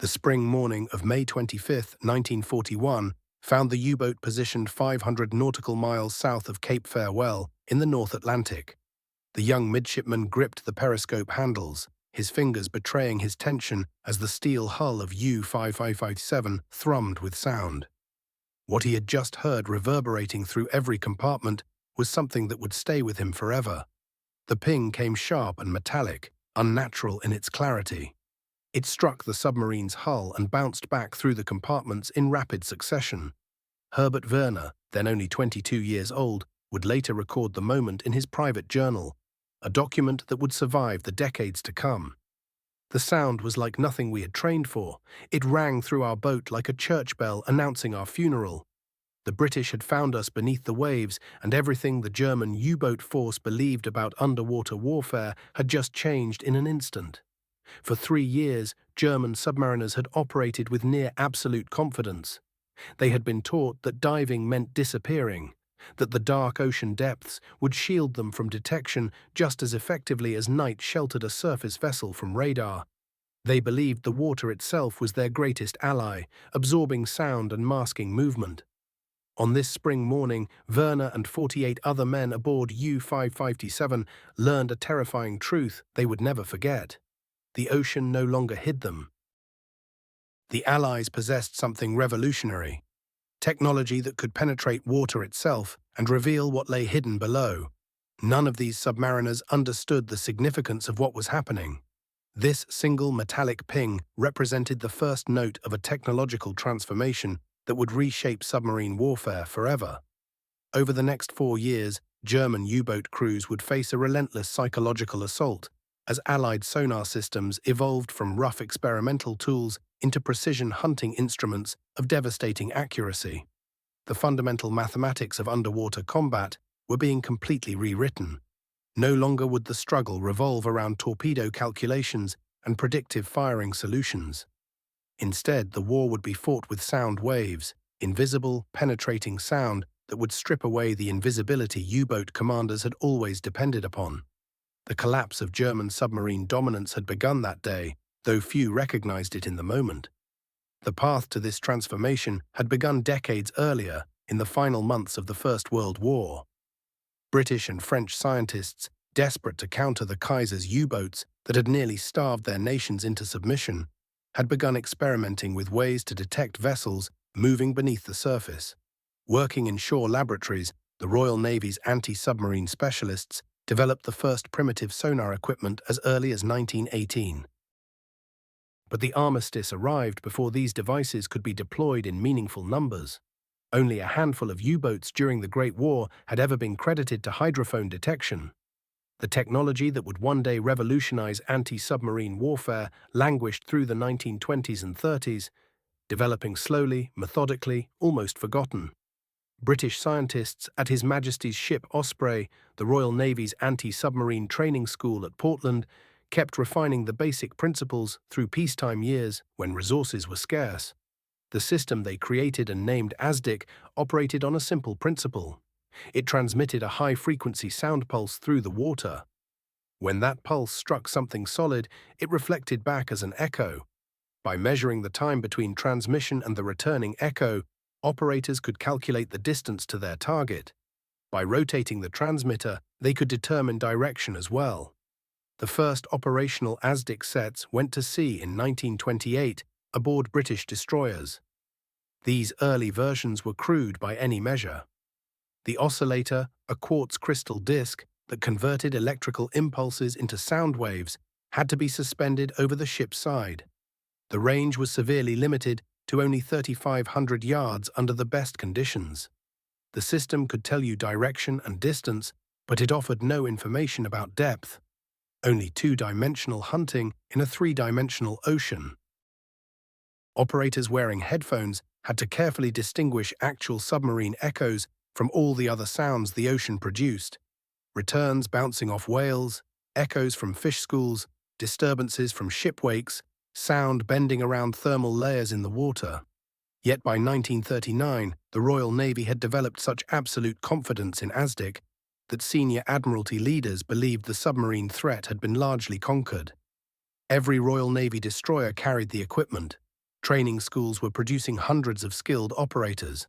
The spring morning of May 25, 1941, found the U-boat positioned 500 nautical miles south of Cape Farewell in the North Atlantic. The young midshipman gripped the periscope handles, his fingers betraying his tension as the steel hull of U-5557 thrummed with sound. What he had just heard reverberating through every compartment was something that would stay with him forever. The ping came sharp and metallic, unnatural in its clarity. It struck the submarine's hull and bounced back through the compartments in rapid succession. Herbert Werner, then only 22 years old, would later record the moment in his private journal, a document that would survive the decades to come. The sound was like nothing we had trained for. It rang through our boat like a church bell announcing our funeral. The British had found us beneath the waves, and everything the German U-boat force believed about underwater warfare had just changed in an instant. For 3 years, German submariners had operated with near absolute confidence. They had been taught that diving meant disappearing, that the dark ocean depths would shield them from detection just as effectively as night sheltered a surface vessel from radar. They believed the water itself was their greatest ally, absorbing sound and masking movement. On this spring morning, Werner and 48 other men aboard U-557 learned a terrifying truth they would never forget. The ocean no longer hid them. The Allies possessed something revolutionary, technology that could penetrate water itself and reveal what lay hidden below. None of these submariners understood the significance of what was happening. This single metallic ping represented the first note of a technological transformation that would reshape submarine warfare forever. Over the next 4 years, German U-boat crews would face a relentless psychological assault as Allied sonar systems evolved from rough experimental tools into precision hunting instruments of devastating accuracy. The fundamental mathematics of underwater combat were being completely rewritten. No longer would the struggle revolve around torpedo calculations and predictive firing solutions. Instead, the war would be fought with sound waves, invisible, penetrating sound that would strip away the invisibility U-boat commanders had always depended upon. The collapse of German submarine dominance had begun that day, though few recognized it in the moment. The path to this transformation had begun decades earlier, in the final months of the First World War. British and French scientists, desperate to counter the Kaiser's U-boats that had nearly starved their nations into submission, had begun experimenting with ways to detect vessels moving beneath the surface. Working in shore laboratories, the Royal Navy's anti-submarine specialists developed the first primitive sonar equipment as early as 1918. But the armistice arrived before these devices could be deployed in meaningful numbers. Only a handful of U-boats during the Great War had ever been credited to hydrophone detection. The technology that would one day revolutionize anti-submarine warfare languished through the 1920s and 30s, developing slowly, methodically, almost forgotten. British scientists at His Majesty's ship Osprey, the Royal Navy's anti-submarine training school at Portland, kept refining the basic principles through peacetime years when resources were scarce. The system they created and named ASDIC operated on a simple principle. It transmitted a high-frequency sound pulse through the water. When that pulse struck something solid, it reflected back as an echo. By measuring the time between transmission and the returning echo, operators could calculate the distance to their target. By rotating the transmitter, they could determine direction as well. The first operational ASDIC sets went to sea in 1928 aboard British destroyers. These early versions were crude by any measure. The oscillator, a quartz crystal disc that converted electrical impulses into sound waves, had to be suspended over the ship's side. The range was severely limited to only 3,500 yards under the best conditions. The system could tell you direction and distance, but it offered no information about depth. Only two-dimensional hunting in a three-dimensional ocean. Operators wearing headphones had to carefully distinguish actual submarine echoes from all the other sounds the ocean produced. Returns bouncing off whales, echoes from fish schools, disturbances from ship wakes, sound bending around thermal layers in the water. Yet by 1939, the Royal Navy had developed such absolute confidence in ASDIC that senior Admiralty leaders believed the submarine threat had been largely conquered. Every Royal Navy destroyer carried the equipment, Training schools were producing hundreds of skilled operators.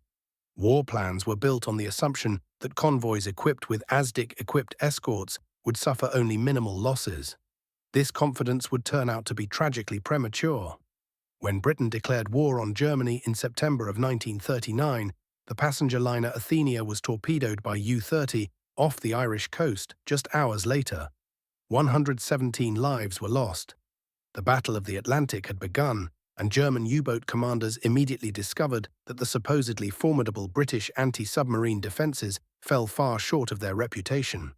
War plans were built on the assumption that convoys equipped with ASDIC-equipped escorts would suffer only minimal losses. This confidence would turn out to be tragically premature. When Britain declared war on Germany in September of 1939, the passenger liner Athenia was torpedoed by U-30 off the Irish coast just hours later. 117 lives were lost. The Battle of the Atlantic had begun, and German U-boat commanders immediately discovered that the supposedly formidable British anti-submarine defences fell far short of their reputation.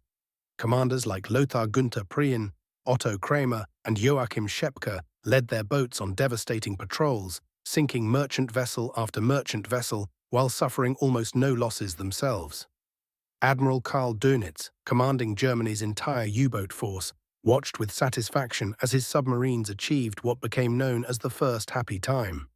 Commanders like Lothar Günther Prien, Otto Kramer, and Joachim Schepke led their boats on devastating patrols, sinking merchant vessel after merchant vessel while suffering almost no losses themselves. Admiral Karl Dönitz, commanding Germany's entire U-boat force, watched with satisfaction as his submarines achieved what became known as the First Happy Time.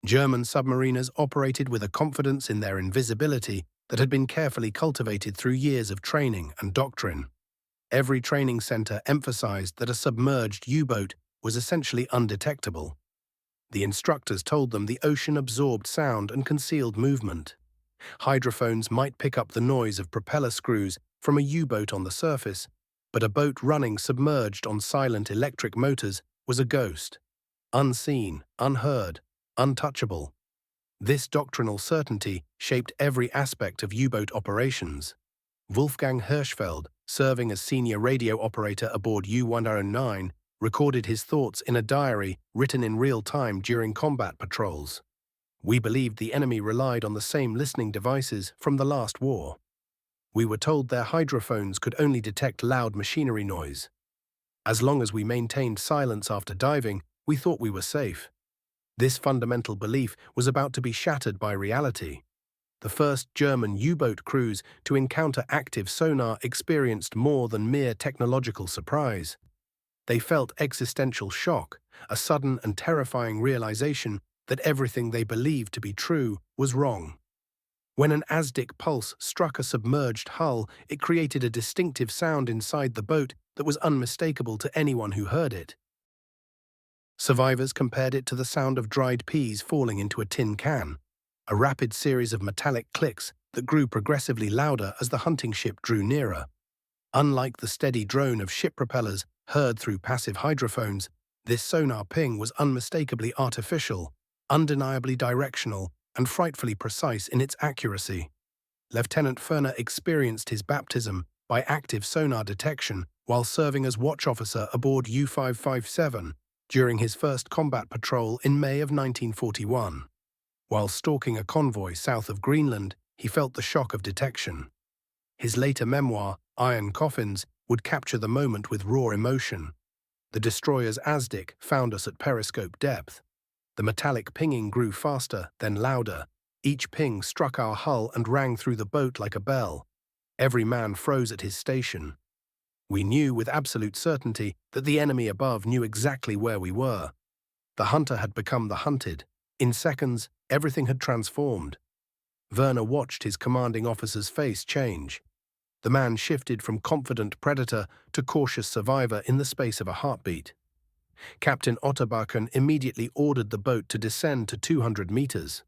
German submariners operated with a confidence in their invisibility that had been carefully cultivated through years of training and doctrine. Every training center emphasized that a submerged U-boat was essentially undetectable. The instructors told them the ocean absorbed sound and concealed movement. Hydrophones might pick up the noise of propeller screws from a U-boat on the surface, but a boat running submerged on silent electric motors was a ghost. Unseen, unheard, untouchable. This doctrinal certainty shaped every aspect of U-boat operations. Wolfgang Hirschfeld, serving as senior radio operator aboard U-109, recorded his thoughts in a diary written in real time during combat patrols. "We believed the enemy relied on the same listening devices from the last war. We were told their hydrophones could only detect loud machinery noise. As long as we maintained silence after diving, we thought we were safe." This fundamental belief was about to be shattered by reality. The first German U-boat crews to encounter active sonar experienced more than mere technological surprise. They felt existential shock, a sudden and terrifying realization that everything they believed to be true was wrong. When an ASDIC pulse struck a submerged hull, it created a distinctive sound inside the boat that was unmistakable to anyone who heard it. Survivors compared it to the sound of dried peas falling into a tin can, a rapid series of metallic clicks that grew progressively louder as the hunting ship drew nearer. Unlike the steady drone of ship propellers heard through passive hydrophones, this sonar ping was unmistakably artificial, undeniably directional, and frightfully precise in its accuracy. Lieutenant Ferner experienced his baptism by active sonar detection while serving as watch officer aboard U-557 during his first combat patrol in May of 1941. While stalking a convoy south of Greenland, he felt the shock of detection. His later memoir, Iron Coffins, would capture the moment with raw emotion. "The destroyer's ASDIC found us at periscope depth. The metallic pinging grew faster, then louder. Each ping struck our hull and rang through the boat like a bell. Every man froze at his station. We knew with absolute certainty that the enemy above knew exactly where we were. The hunter had become the hunted. In seconds, everything had transformed." Werner watched his commanding officer's face change. The man shifted from confident predator to cautious survivor in the space of a heartbeat. Captain Otterbachen immediately ordered the boat to descend to 200 meters.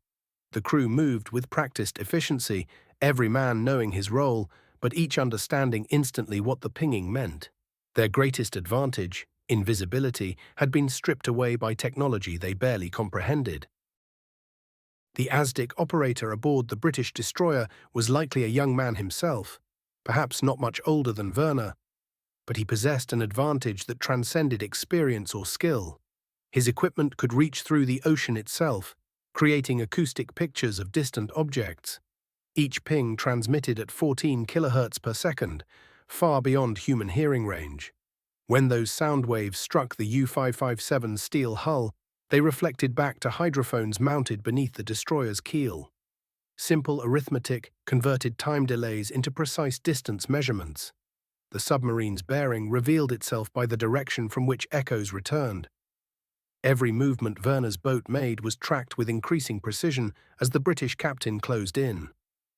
The crew moved with practiced efficiency, every man knowing his role, but each understanding instantly what the pinging meant. Their greatest advantage, invisibility, had been stripped away by technology they barely comprehended. The ASDIC operator aboard the British destroyer was likely a young man himself, perhaps not much older than Werner, but he possessed an advantage that transcended experience or skill. His equipment could reach through the ocean itself, creating acoustic pictures of distant objects. Each ping transmitted at 14 kHz per second, far beyond human hearing range. When those sound waves struck the U-557's steel hull, they reflected back to hydrophones mounted beneath the destroyer's keel. Simple arithmetic converted time delays into precise distance measurements. The submarine's bearing revealed itself by the direction from which echoes returned. Every movement Werner's boat made was tracked with increasing precision as the British captain closed in.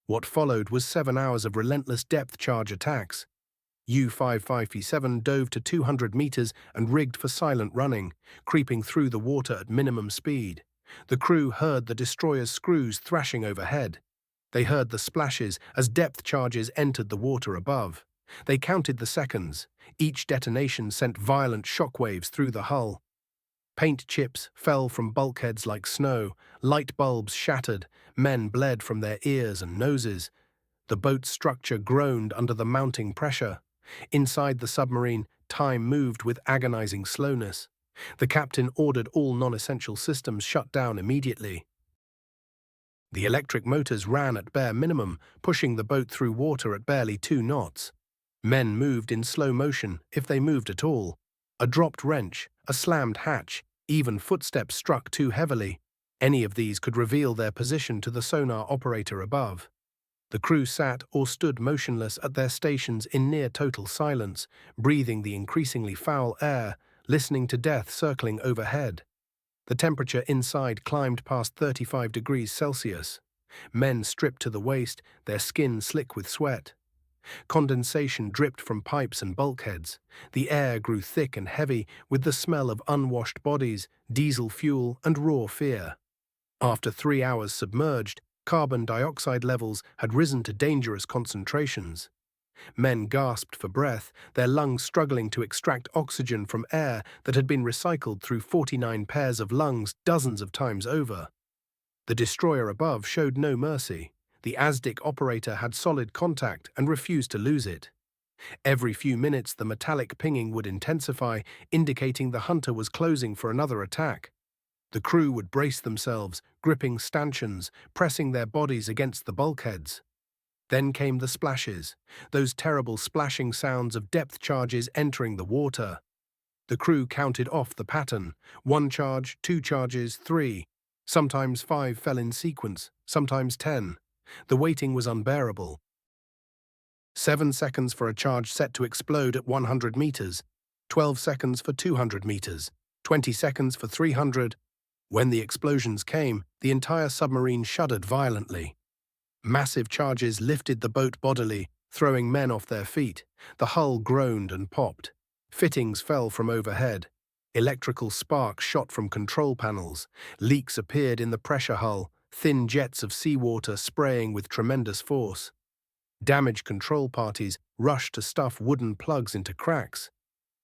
What followed was 7 hours of relentless depth charge attacks. U-557 dove to 200 meters and rigged for silent running, creeping through the water at minimum speed. The crew heard the destroyer's screws thrashing overhead. They heard the splashes as depth charges entered the water above. They counted the seconds. Each detonation sent violent shockwaves through the hull. Paint chips fell from bulkheads like snow, light bulbs shattered, men bled from their ears and noses. The boat's structure groaned under the mounting pressure. Inside the submarine, time moved with agonizing slowness. The captain ordered all non-essential systems shut down immediately. The electric motors ran at bare minimum, pushing the boat through water at barely 2 knots. Men moved in slow motion, if they moved at all. A dropped wrench, a slammed hatch, even footsteps struck too heavily. Any of these could reveal their position to the sonar operator above. The crew sat or stood motionless at their stations in near-total silence, breathing the increasingly foul air, listening to death circling overhead. The temperature inside climbed past 35 degrees Celsius. Men stripped to the waist, their skin slick with sweat. Condensation dripped from pipes and bulkheads. The air grew thick and heavy with the smell of unwashed bodies, diesel fuel, and raw fear. After 3 hours submerged, carbon dioxide levels had risen to dangerous concentrations. Men gasped for breath, their lungs struggling to extract oxygen from air that had been recycled through 49 pairs of lungs dozens of times over. The destroyer above showed no mercy. The ASDIC operator had solid contact and refused to lose it. Every few minutes the metallic pinging would intensify, indicating the hunter was closing for another attack. The crew would brace themselves, gripping stanchions, pressing their bodies against the bulkheads. Then came the splashes, those terrible splashing sounds of depth charges entering the water. The crew counted off the pattern. 1 charge, 2 charges, 3. Sometimes 5 fell in sequence, sometimes 10. The waiting was unbearable. 7 seconds for a charge set to explode at 100 meters, 12 seconds for 200 meters, 20 seconds for 300. When the explosions came, the entire submarine shuddered violently. Massive charges lifted the boat bodily, throwing men off their feet. The hull groaned and popped. Fittings fell from overhead. Electrical sparks shot from control panels. Leaks appeared in the pressure hull, thin jets of seawater spraying with tremendous force. Damaged control parties rushed to stuff wooden plugs into cracks,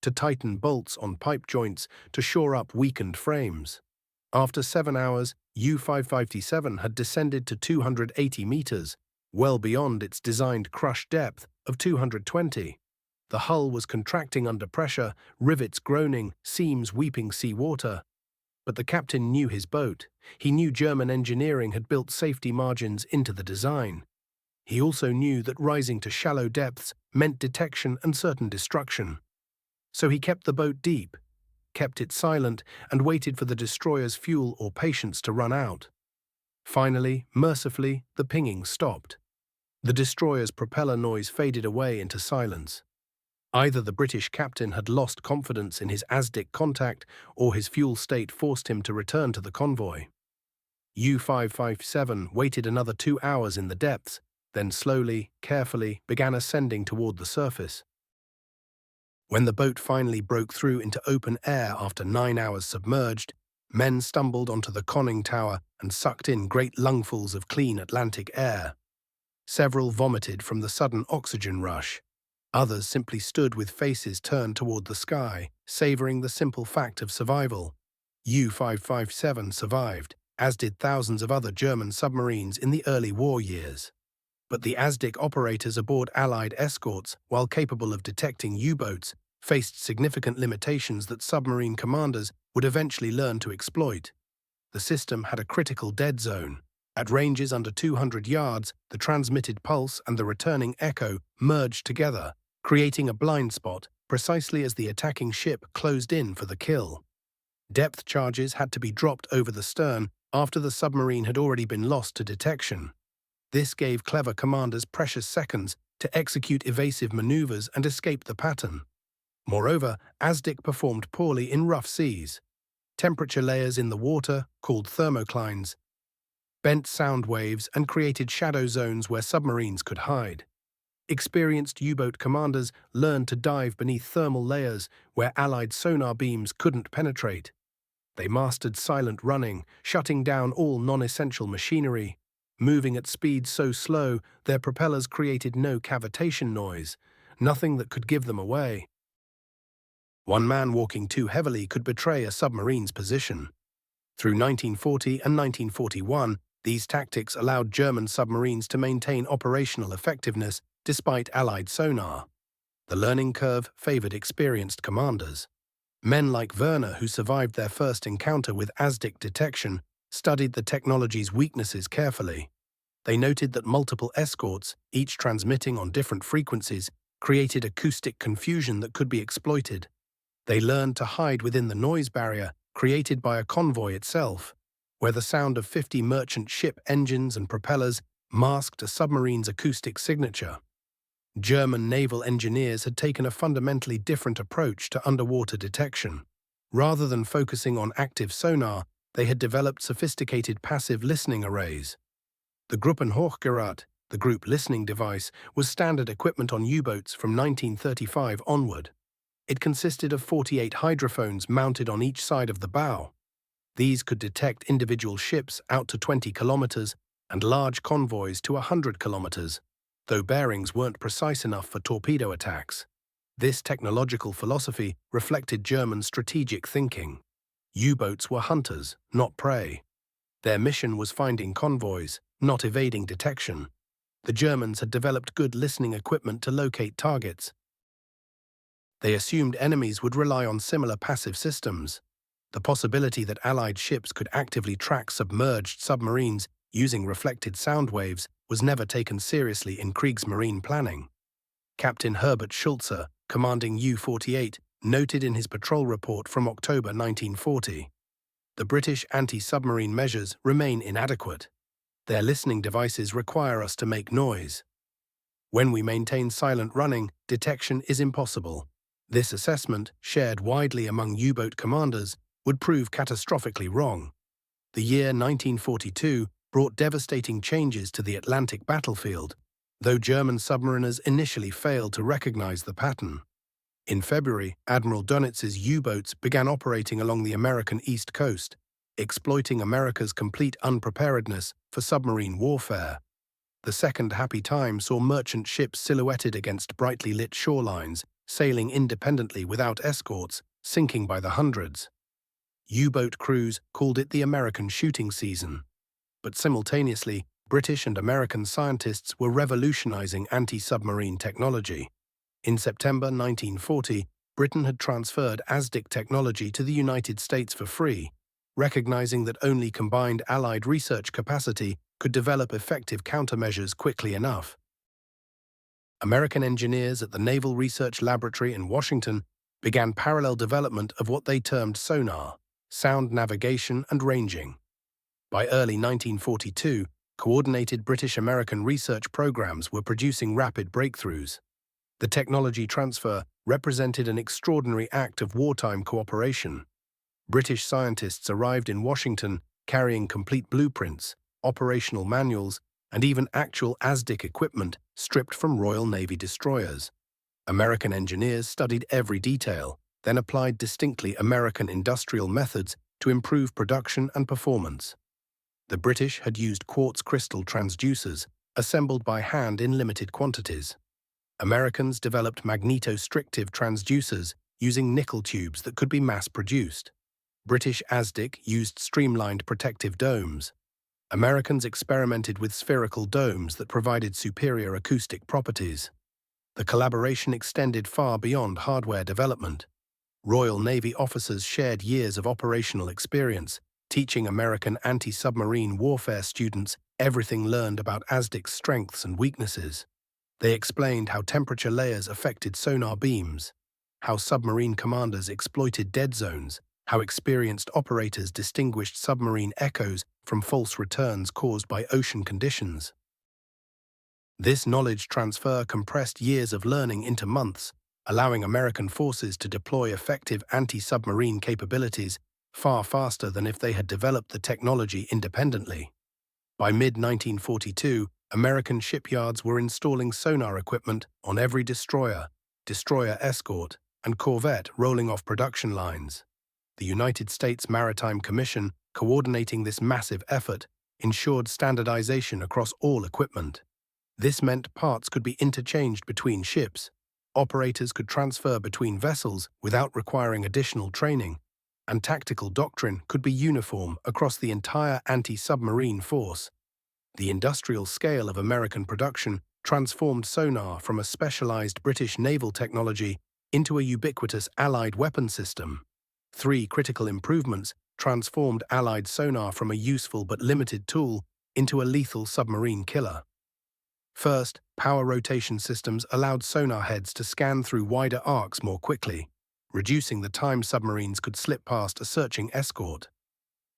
to tighten bolts on pipe joints to shore up weakened frames. After 7 hours, U-557 had descended to 280 meters, well beyond its designed crush depth of 220. The hull was contracting under pressure, rivets groaning, seams weeping seawater. But the captain knew his boat. He knew German engineering had built safety margins into the design. He also knew that rising to shallow depths meant detection and certain destruction. So he kept the boat deep, kept it silent, and waited for the destroyer's fuel or patience to run out. Finally, mercifully, the pinging stopped. The destroyer's propeller noise faded away into silence. Either the British captain had lost confidence in his ASDIC contact, or his fuel state forced him to return to the convoy. U-557 waited another 2 hours in the depths, then slowly, carefully, began ascending toward the surface. When the boat finally broke through into open air after 9 hours submerged, men stumbled onto the conning tower and sucked in great lungfuls of clean Atlantic air. Several vomited from the sudden oxygen rush. Others simply stood with faces turned toward the sky, savoring the simple fact of survival. U-557 survived, as did thousands of other German submarines in the early war years. But the ASDIC operators aboard Allied escorts, while capable of detecting U-boats, faced significant limitations that submarine commanders would eventually learn to exploit. The system had a critical dead zone. At ranges under 200 yards, the transmitted pulse and the returning echo merged together, creating a blind spot precisely as the attacking ship closed in for the kill. Depth charges had to be dropped over the stern after the submarine had already been lost to detection. This gave clever commanders precious seconds to execute evasive maneuvers and escape the pattern. Moreover, ASDIC performed poorly in rough seas. Temperature layers in the water, called thermoclines, bent sound waves and created shadow zones where submarines could hide. Experienced U-boat commanders learned to dive beneath thermal layers where Allied sonar beams couldn't penetrate. They mastered silent running, shutting down all non-essential machinery. Moving at speeds so slow, their propellers created no cavitation noise, nothing that could give them away. One man walking too heavily could betray a submarine's position. Through 1940 and 1941, these tactics allowed German submarines to maintain operational effectiveness despite Allied sonar. The learning curve favored experienced commanders. Men like Werner, who survived their first encounter with ASDIC detection, studied the technology's weaknesses carefully. They noted that multiple escorts, each transmitting on different frequencies, created acoustic confusion that could be exploited. They learned to hide within the noise barrier created by a convoy itself, where the sound of 50 merchant ship engines and propellers masked a submarine's acoustic signature. German naval engineers had taken a fundamentally different approach to underwater detection. Rather than focusing on active sonar, they had developed sophisticated passive listening arrays. The Gruppenhochgerät, the group listening device, was standard equipment on U-boats from 1935 onward. It consisted of 48 hydrophones mounted on each side of the bow. These could detect individual ships out to 20 kilometers and large convoys to 100 kilometers, though bearings weren't precise enough for torpedo attacks. This technological philosophy reflected German strategic thinking. U-boats were hunters, not prey. Their mission was finding convoys, not evading detection. The Germans had developed good listening equipment to locate targets. They assumed enemies would rely on similar passive systems. The possibility that Allied ships could actively track submerged submarines using reflected sound waves was never taken seriously in Kriegsmarine planning. Captain Herbert Schulze, commanding U-48, noted in his patrol report from October 1940, "The British anti-submarine measures remain inadequate. Their listening devices require us to make noise. When we maintain silent running, detection is impossible." This assessment, shared widely among U-boat commanders, would prove catastrophically wrong. The year 1942 brought devastating changes to the Atlantic battlefield, though German submariners initially failed to recognize the pattern. In February, Admiral Dönitz's U-boats began operating along the American East Coast, exploiting America's complete unpreparedness for submarine warfare. The second happy time saw merchant ships silhouetted against brightly lit shorelines, sailing independently without escorts, sinking by the hundreds. U-boat crews called it the American shooting season. But simultaneously, British and American scientists were revolutionizing anti-submarine technology. In September 1940, Britain had transferred ASDIC technology to the United States for free, recognizing that only combined Allied research capacity could develop effective countermeasures quickly enough. American engineers at the Naval Research Laboratory in Washington began parallel development of what they termed sonar, sound navigation and ranging. By early 1942, coordinated British-American research programs were producing rapid breakthroughs. The technology transfer represented an extraordinary act of wartime cooperation. British scientists arrived in Washington carrying complete blueprints, operational manuals, and even actual ASDIC equipment stripped from Royal Navy destroyers. American engineers studied every detail, then applied distinctly American industrial methods to improve production and performance. The British had used quartz crystal transducers, assembled by hand in limited quantities. Americans developed magnetostrictive transducers using nickel tubes that could be mass-produced. British ASDIC used streamlined protective domes. Americans experimented with spherical domes that provided superior acoustic properties. The collaboration extended far beyond hardware development. Royal Navy officers shared years of operational experience, teaching American anti-submarine warfare students everything learned about ASDIC's strengths and weaknesses. They explained how temperature layers affected sonar beams, how submarine commanders exploited dead zones, how experienced operators distinguished submarine echoes from false returns caused by ocean conditions. This knowledge transfer compressed years of learning into months, allowing American forces to deploy effective anti-submarine capabilities far faster than if they had developed the technology independently. By mid-1942, American shipyards were installing sonar equipment on every destroyer, destroyer escort, and corvette rolling off production lines. The United States Maritime Commission, coordinating this massive effort, ensured standardization across all equipment. This meant parts could be interchanged between ships, operators could transfer between vessels without requiring additional training, and tactical doctrine could be uniform across the entire anti-submarine force. The industrial scale of American production transformed sonar from a specialized British naval technology into a ubiquitous Allied weapon system. Three critical improvements transformed Allied sonar from a useful but limited tool into a lethal submarine killer. First, power rotation systems allowed sonar heads to scan through wider arcs more quickly, reducing the time submarines could slip past a searching escort.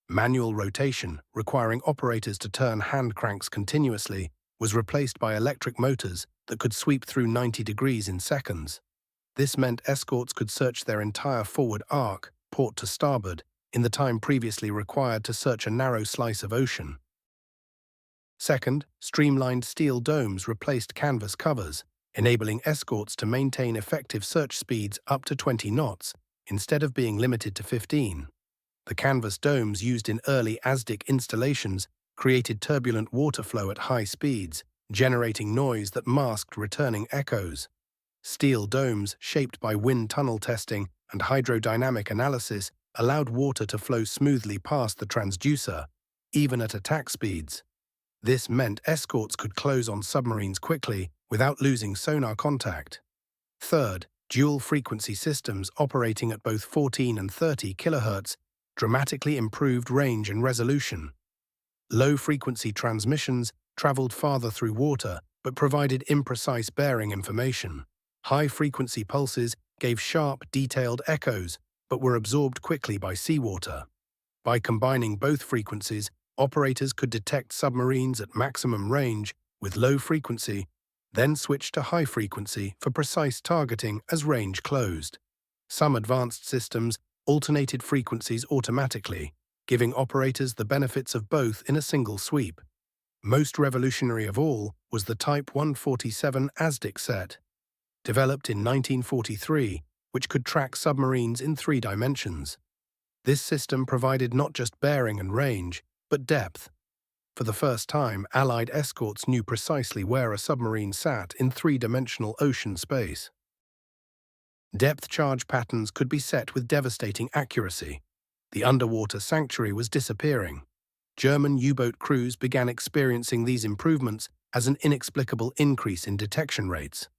Manual rotation, requiring operators to turn hand cranks continuously, was replaced by electric motors that could sweep through 90 degrees in seconds. This meant escorts could search their entire forward arc, port to starboard, in the time previously required to search a narrow slice of ocean. Second, streamlined steel domes replaced canvas covers, enabling escorts to maintain effective search speeds up to 20 knots, instead of being limited to 15. The canvas domes used in early ASDIC installations created turbulent water flow at high speeds, generating noise that masked returning echoes. Steel domes, shaped by wind tunnel testing and hydrodynamic analysis, allowed water to flow smoothly past the transducer, even at attack speeds. This meant escorts could close on submarines quickly without losing sonar contact. Third, dual-frequency systems operating at both 14 and 30 kHz dramatically improved range and resolution. Low-frequency transmissions traveled farther through water but provided imprecise bearing information. High-frequency pulses gave sharp, detailed echoes but were absorbed quickly by seawater. By combining both frequencies, operators could detect submarines at maximum range with low frequency, then switch to high frequency for precise targeting as range closed. Some advanced systems alternated frequencies automatically, giving operators the benefits of both in a single sweep. Most revolutionary of all was the Type 147 ASDIC set, developed in 1943, which could track submarines in 3 dimensions. This system provided not just bearing and range, but depth. For the first time, Allied escorts knew precisely where a submarine sat in 3-dimensional ocean space. Depth charge patterns could be set with devastating accuracy. The underwater sanctuary was disappearing. German U-boat crews began experiencing these improvements as an inexplicable increase in detection rates.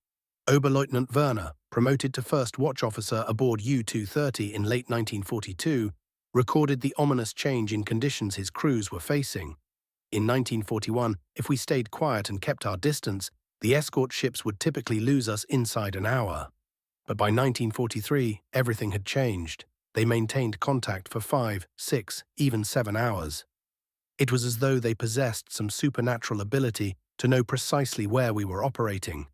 Oberleutnant Werner, promoted to first watch officer aboard U-230 in late 1942, recorded the ominous change in conditions his crews were facing. In 1941, if we stayed quiet and kept our distance, the escort ships would typically lose us inside an hour. But by 1943, everything had changed. They maintained contact for 5, 6, even 7 hours. It was as though they possessed some supernatural ability to know precisely where we were operating.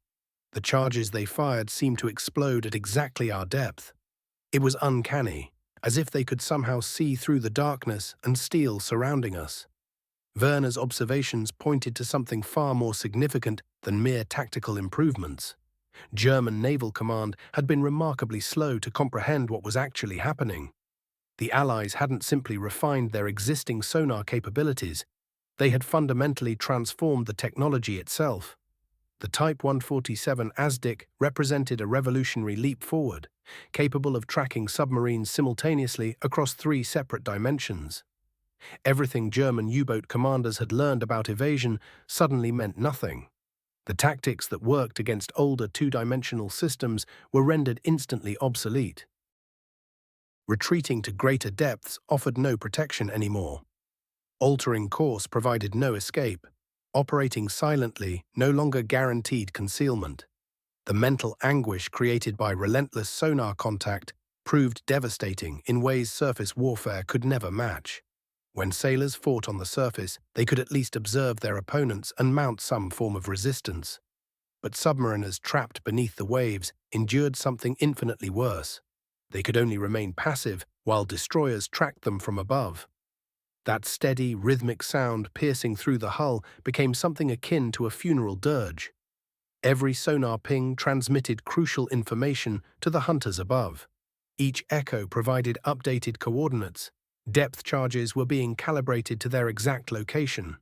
The charges they fired seemed to explode at exactly our depth. It was uncanny, as if they could somehow see through the darkness and steel surrounding us. Werner's observations pointed to something far more significant than mere tactical improvements. German naval command had been remarkably slow to comprehend what was actually happening. The Allies hadn't simply refined their existing sonar capabilities, they had fundamentally transformed the technology itself. The Type 147 ASDIC represented a revolutionary leap forward, capable of tracking submarines simultaneously across 3 separate dimensions. Everything German U-boat commanders had learned about evasion suddenly meant nothing. The tactics that worked against older 2-dimensional systems were rendered instantly obsolete. Retreating to greater depths offered no protection anymore. Altering course provided no escape. Operating silently no longer guaranteed concealment. The mental anguish created by relentless sonar contact proved devastating in ways surface warfare could never match. When sailors fought on the surface, they could at least observe their opponents and mount some form of resistance. But submariners trapped beneath the waves endured something infinitely worse. They could only remain passive while destroyers tracked them from above. That steady, rhythmic sound piercing through the hull became something akin to a funeral dirge. Every sonar ping transmitted crucial information to the hunters above. Each echo provided updated coordinates. Depth charges were being calibrated to their exact location.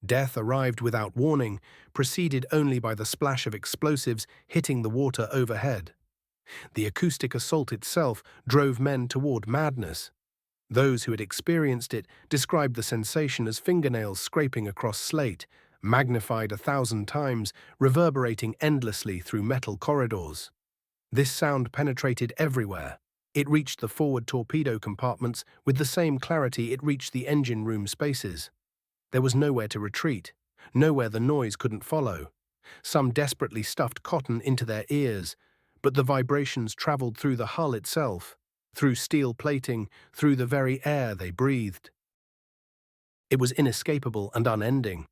Death arrived without warning, preceded only by the splash of explosives hitting the water overhead. The acoustic assault itself drove men toward madness. Those who had experienced it described the sensation as fingernails scraping across slate, magnified 1,000 times, reverberating endlessly through metal corridors. This sound penetrated everywhere. It reached the forward torpedo compartments with the same clarity it reached the engine room spaces. There was nowhere to retreat, nowhere the noise couldn't follow. Some desperately stuffed cotton into their ears, but the vibrations traveled through the hull itself, through steel plating, through the very air they breathed. It was inescapable and unending.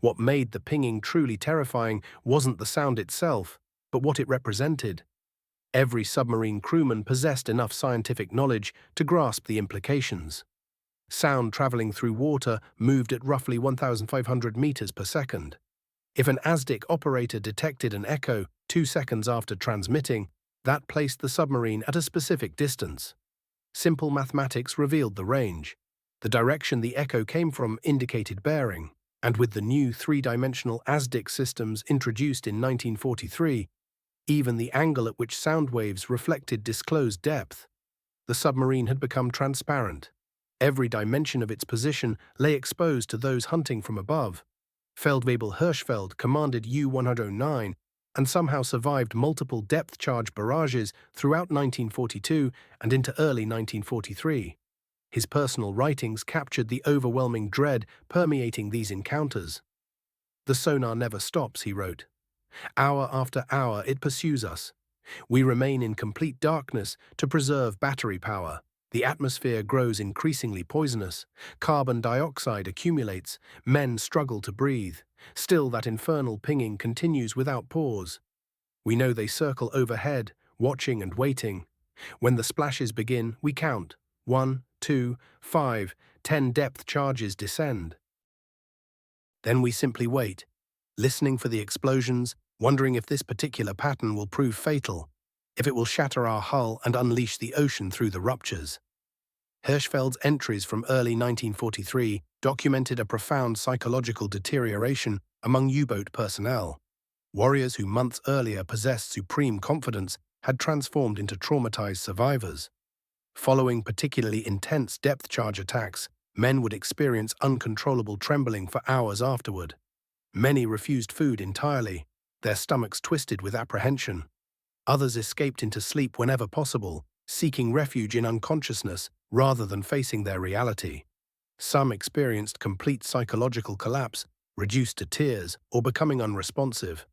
What made the pinging truly terrifying wasn't the sound itself, but what it represented. Every submarine crewman possessed enough scientific knowledge to grasp the implications. Sound traveling through water moved at roughly 1,500 meters per second. If an ASDIC operator detected an echo 2 seconds after transmitting, that placed the submarine at a specific distance. Simple mathematics revealed the range. The direction the echo came from indicated bearing, and with the new three-dimensional ASDIC systems introduced in 1943, even the angle at which sound waves reflected disclosed depth. The submarine had become transparent. Every dimension of its position lay exposed to those hunting from above. Feldwebel Hirschfeld commanded U-109 and somehow survived multiple depth charge barrages throughout 1942 and into early 1943. His personal writings captured the overwhelming dread permeating these encounters. "The sonar never stops," he wrote. "Hour after hour it pursues us. We remain in complete darkness to preserve battery power. The atmosphere grows increasingly poisonous. Carbon dioxide accumulates. Men struggle to breathe. Still that infernal pinging continues without pause. We know they circle overhead, watching and waiting. When the splashes begin, we count. 1, 2, 5, 10 depth charges descend. Then we simply wait, listening for the explosions, wondering if this particular pattern will prove fatal, if it will shatter our hull and unleash the ocean through the ruptures." Hirschfeld's entries from early 1943 documented a profound psychological deterioration among U-boat personnel. Warriors who months earlier possessed supreme confidence had transformed into traumatized survivors. Following particularly intense depth charge attacks, men would experience uncontrollable trembling for hours afterward. Many refused food entirely, their stomachs twisted with apprehension. Others escaped into sleep whenever possible, seeking refuge in unconsciousness rather than facing their reality. Some experienced complete psychological collapse, reduced to tears, or becoming unresponsive.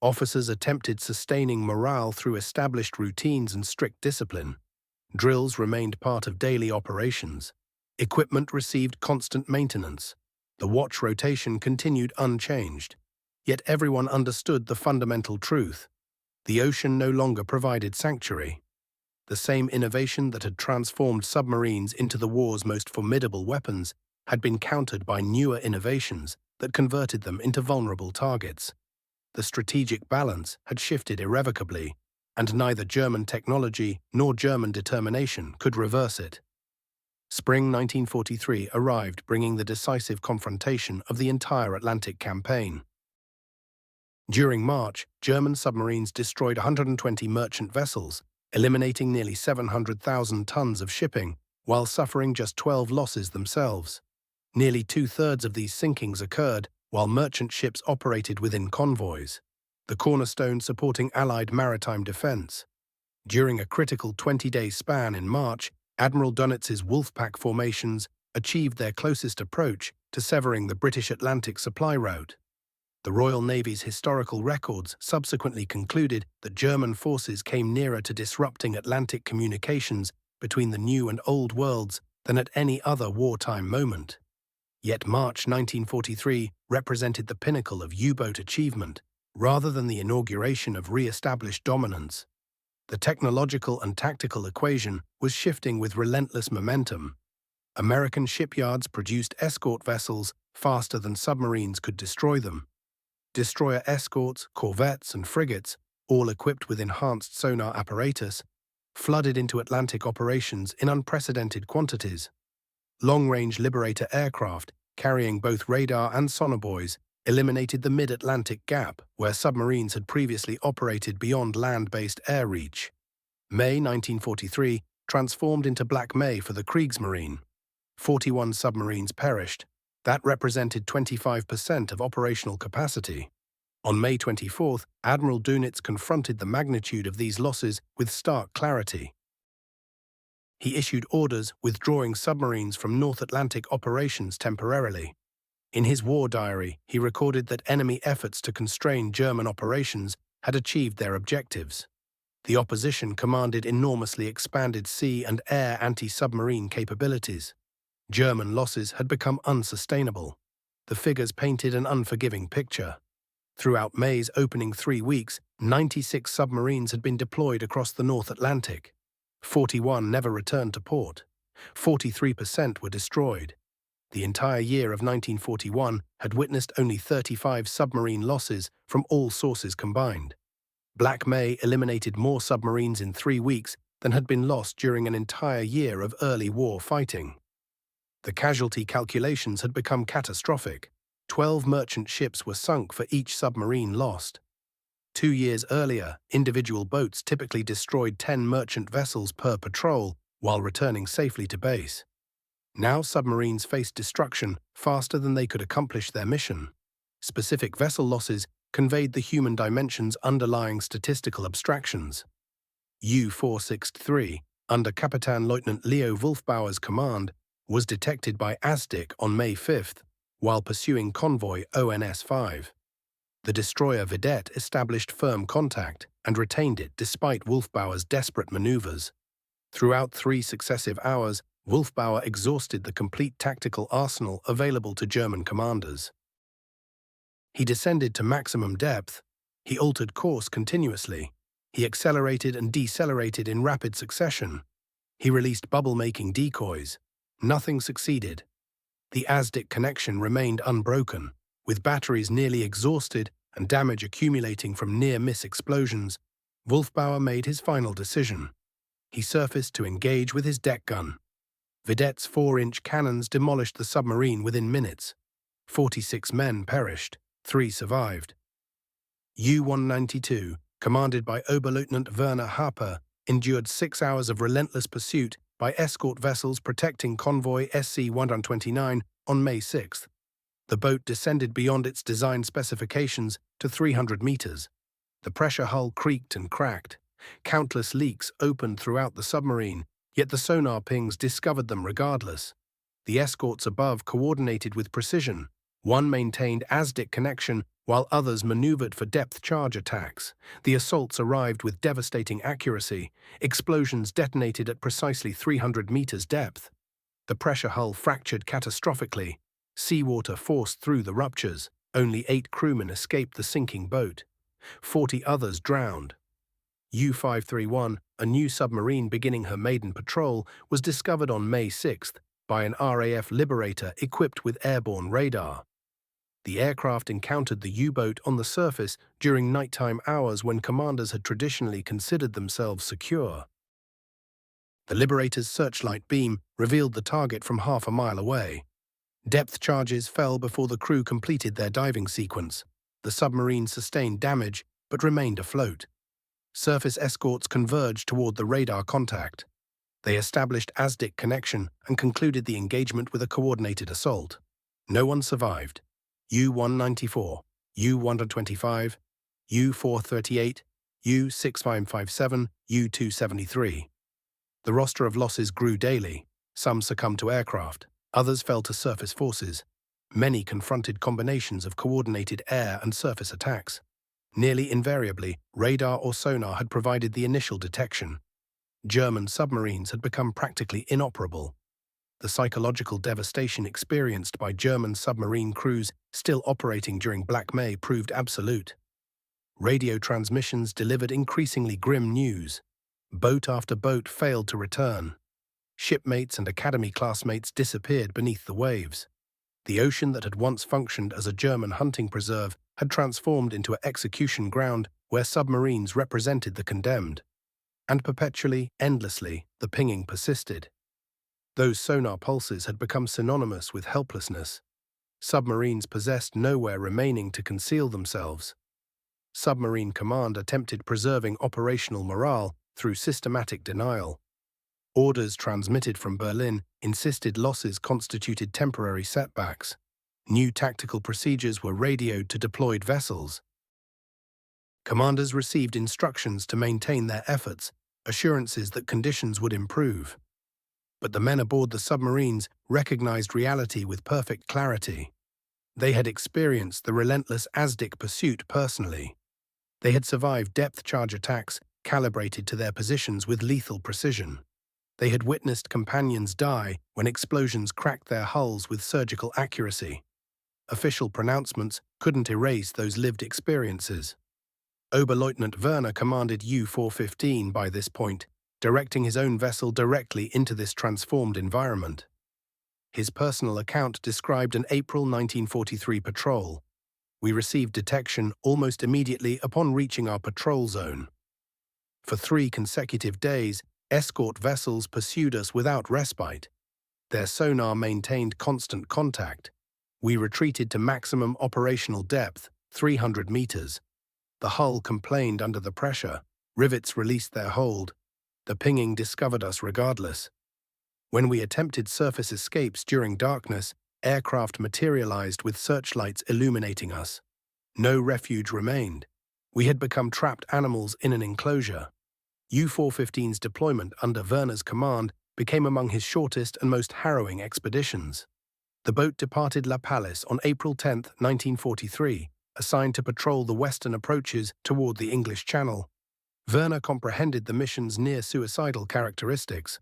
Officers attempted sustaining morale through established routines and strict discipline. Drills remained part of daily operations. Equipment received constant maintenance. The watch rotation continued unchanged. Yet everyone understood the fundamental truth. The ocean no longer provided sanctuary. The same innovation that had transformed submarines into the war's most formidable weapons had been countered by newer innovations that converted them into vulnerable targets. The strategic balance had shifted irrevocably, and neither German technology nor German determination could reverse it. Spring 1943 arrived, bringing the decisive confrontation of the entire Atlantic campaign. During March, German submarines destroyed 120 merchant vessels, eliminating nearly 700,000 tons of shipping, while suffering just 12 losses themselves. Nearly 2/3 of these sinkings occurred while merchant ships operated within convoys, the cornerstone supporting Allied maritime defense. During a critical 20-day span in March, Admiral Donitz's Wolfpack formations achieved their closest approach to severing the British Atlantic supply route. The Royal Navy's historical records subsequently concluded that German forces came nearer to disrupting Atlantic communications between the New and Old Worlds than at any other wartime moment. Yet March 1943 represented the pinnacle of U-boat achievement, rather than the inauguration of re-established dominance. The technological and tactical equation was shifting with relentless momentum. American shipyards produced escort vessels faster than submarines could destroy them. Destroyer escorts, corvettes, and frigates, all equipped with enhanced sonar apparatus, flooded into Atlantic operations in unprecedented quantities. Long-range Liberator aircraft, carrying both radar and sonar buoys, eliminated the mid-Atlantic gap where submarines had previously operated beyond land-based air reach. May 1943 transformed into Black May for the Kriegsmarine. 41 submarines perished. That represented 25% of operational capacity. On May 24, Admiral Dönitz confronted the magnitude of these losses with stark clarity. He issued orders withdrawing submarines from North Atlantic operations temporarily. In his war diary, he recorded that enemy efforts to constrain German operations had achieved their objectives. The opposition commanded enormously expanded sea and air anti-submarine capabilities. German losses had become unsustainable. The figures painted an unforgiving picture. Throughout May's opening 3 weeks, 96 submarines had been deployed across the North Atlantic. 41 never returned to port. 43% were destroyed. The entire year of 1941 had witnessed only 35 submarine losses from all sources combined. Black May eliminated more submarines in 3 weeks than had been lost during an entire year of early war fighting. The casualty calculations had become catastrophic. 12 merchant ships were sunk for each submarine lost. 2 years earlier, individual boats typically destroyed 10 merchant vessels per patrol while returning safely to base. Now submarines faced destruction faster than they could accomplish their mission. Specific vessel losses conveyed the human dimension's underlying statistical abstractions. U-463, under Captain Lieutenant Leo Wolfbauer's command, was detected by ASDIC on May 5th, while pursuing convoy ONS-5. The destroyer Vedette established firm contact and retained it despite Wolfbauer's desperate maneuvers. Throughout 3 successive hours, Wolfbauer exhausted the complete tactical arsenal available to German commanders. He descended to maximum depth. He altered course continuously. He accelerated and decelerated in rapid succession. He released bubble-making decoys. Nothing succeeded. The ASDIC connection remained unbroken. With batteries nearly exhausted and damage accumulating from near-miss explosions, Wolfbauer made his final decision. He surfaced to engage with his deck gun. Vedette's 4-inch cannons demolished the submarine within minutes. 46 men perished, 3 survived. U-192, commanded by Oberleutnant Werner Harper, endured 6 hours of relentless pursuit by escort vessels protecting convoy SC-129 on May 6. The boat descended beyond its design specifications to 300 meters. The pressure hull creaked and cracked. Countless leaks opened throughout the submarine, yet the sonar pings discovered them regardless. The escorts above coordinated with precision. One maintained ASDIC connection, while others maneuvered for depth charge attacks. The assaults arrived with devastating accuracy. Explosions detonated at precisely 300 meters depth. The pressure hull fractured catastrophically. Seawater forced through the ruptures. Only 8 crewmen escaped the sinking boat. 40 others drowned. U-531, a new submarine beginning her maiden patrol, was discovered on May 6 by an RAF Liberator equipped with airborne radar. The aircraft encountered the U-boat on the surface during nighttime hours when commanders had traditionally considered themselves secure. The Liberator's searchlight beam revealed the target from half a mile away. Depth charges fell before the crew completed their diving sequence. The submarine sustained damage but remained afloat. Surface escorts converged toward the radar contact. They established ASDIC connection and concluded the engagement with a coordinated assault. No one survived. U-194, U-125, U-438, U-6557, U-273. The roster of losses grew daily. Some succumbed to aircraft. Others fell to surface forces. Many confronted combinations of coordinated air and surface attacks. Nearly invariably, radar or sonar had provided the initial detection. German submarines had become practically inoperable. The psychological devastation experienced by German submarine crews still operating during Black May proved absolute. Radio transmissions delivered increasingly grim news. Boat after boat failed to return. Shipmates and academy classmates disappeared beneath the waves. The ocean that had once functioned as a German hunting preserve had transformed into an execution ground where submarines represented the condemned. And perpetually, endlessly, the pinging persisted. Those sonar pulses had become synonymous with helplessness. Submarines possessed nowhere remaining to conceal themselves. Submarine Command attempted preserving operational morale through systematic denial. Orders transmitted from Berlin insisted losses constituted temporary setbacks. New tactical procedures were radioed to deployed vessels. Commanders received instructions to maintain their efforts, assurances that conditions would improve. But the men aboard the submarines recognized reality with perfect clarity. They had experienced the relentless ASDIC pursuit personally. They had survived depth charge attacks calibrated to their positions with lethal precision. They had witnessed companions die when explosions cracked their hulls with surgical accuracy. Official pronouncements couldn't erase those lived experiences. Oberleutnant Werner commanded U-415 by this point, directing his own vessel directly into this transformed environment. His personal account described an April 1943 patrol. We received detection almost immediately upon reaching our patrol zone. For 3 consecutive days, escort vessels pursued us without respite. Their sonar maintained constant contact. We retreated to maximum operational depth, 300 meters. The hull complained under the pressure. Rivets released their hold. The pinging discovered us regardless. When we attempted surface escapes during darkness, aircraft materialized with searchlights illuminating us. No refuge remained. We had become trapped animals in an enclosure. U-415's deployment under Werner's command became among his shortest and most harrowing expeditions. The boat departed La Pallice on April 10, 1943, assigned to patrol the western approaches toward the English Channel. Werner comprehended the mission's near-suicidal characteristics.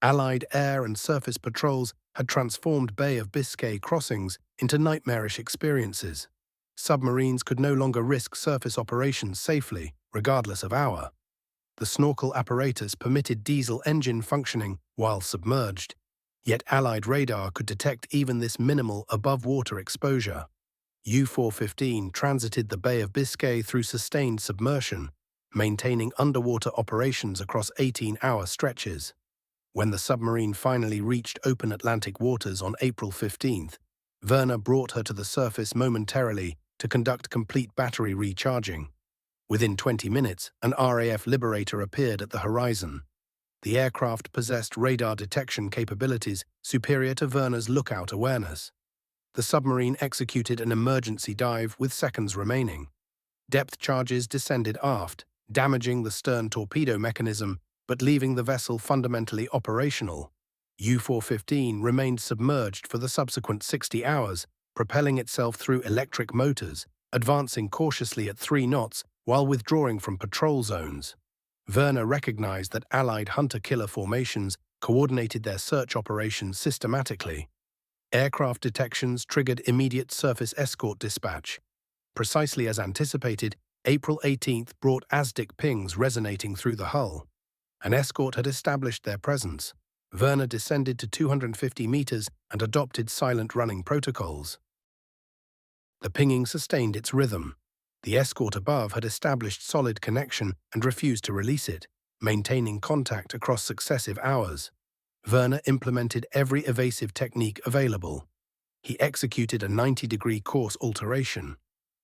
Allied air and surface patrols had transformed Bay of Biscay crossings into nightmarish experiences. Submarines could no longer risk surface operations safely, regardless of hour. The snorkel apparatus permitted diesel engine functioning while submerged, yet Allied radar could detect even this minimal above-water exposure. U-415 transited the Bay of Biscay through sustained submersion, maintaining underwater operations across 18-hour stretches. When the submarine finally reached open Atlantic waters on April 15th, Werner brought her to the surface momentarily to conduct complete battery recharging. Within 20 minutes, an RAF Liberator appeared at the horizon. The aircraft possessed radar detection capabilities superior to Werner's lookout awareness. The submarine executed an emergency dive with seconds remaining. Depth charges descended aft, damaging the stern torpedo mechanism but leaving the vessel fundamentally operational. U-415 remained submerged for the subsequent 60 hours, propelling itself through electric motors, advancing cautiously at 3 knots while withdrawing from patrol zones. Werner recognized that Allied hunter-killer formations coordinated their search operations systematically. Aircraft detections triggered immediate surface escort dispatch. Precisely as anticipated, April 18th brought ASDIC pings resonating through the hull. An escort had established their presence. Werner descended to 250 meters and adopted silent running protocols. The pinging sustained its rhythm. The escort above had established solid connection and refused to release it, maintaining contact across successive hours. Werner implemented every evasive technique available. He executed a 90-degree course alteration.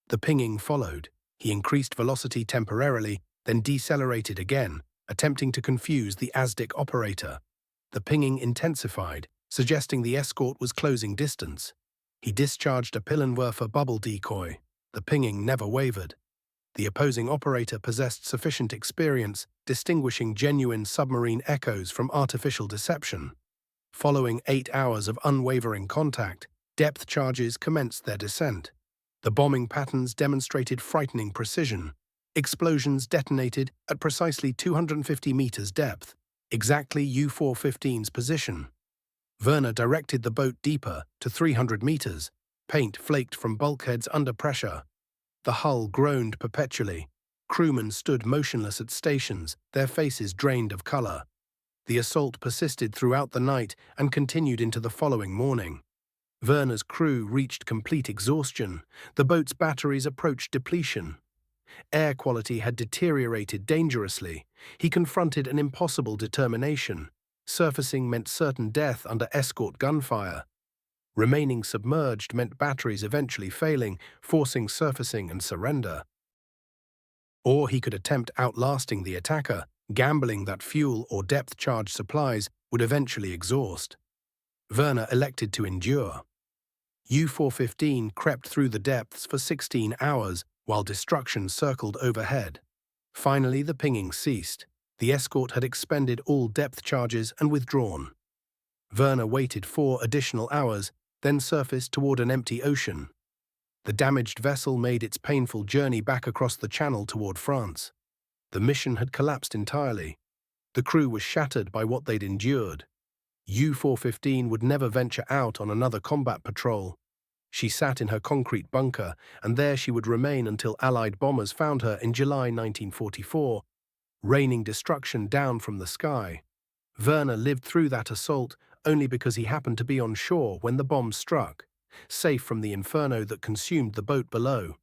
The pinging followed. He increased velocity temporarily, then decelerated again, attempting to confuse the ASDIC operator. The pinging intensified, suggesting the escort was closing distance. He discharged a Pillenwerfer bubble decoy. The pinging never wavered. The opposing operator possessed sufficient experience distinguishing genuine submarine echoes from artificial deception. Following 8 hours of unwavering contact, depth charges commenced their descent. The bombing patterns demonstrated frightening precision. Explosions detonated at precisely 250 meters depth, exactly U-415's position. Werner directed the boat deeper, to 300 meters. Paint flaked from bulkheads under pressure. The hull groaned perpetually. Crewmen stood motionless at stations, their faces drained of color. The assault persisted throughout the night and continued into the following morning. Werner's crew reached complete exhaustion. The boat's batteries approached depletion. Air quality had deteriorated dangerously. He confronted an impossible determination. Surfacing meant certain death under escort gunfire. Remaining submerged meant batteries eventually failing, forcing surfacing and surrender. Or he could attempt outlasting the attacker, gambling that fuel or depth-charge supplies would eventually exhaust. Werner elected to endure. U-415 crept through the depths for 16 hours while destruction circled overhead. Finally, the pinging ceased. The escort had expended all depth charges and withdrawn. Werner waited 4 additional hours, then surfaced toward an empty ocean. The damaged vessel made its painful journey back across the channel toward France. The mission had collapsed entirely. The crew was shattered by what they'd endured. U-415 would never venture out on another combat patrol. She sat in her concrete bunker, and there she would remain until Allied bombers found her in July 1944, raining destruction down from the sky. Werner lived through that assault only because he happened to be on shore when the bombs struck, safe from the inferno that consumed the boat below.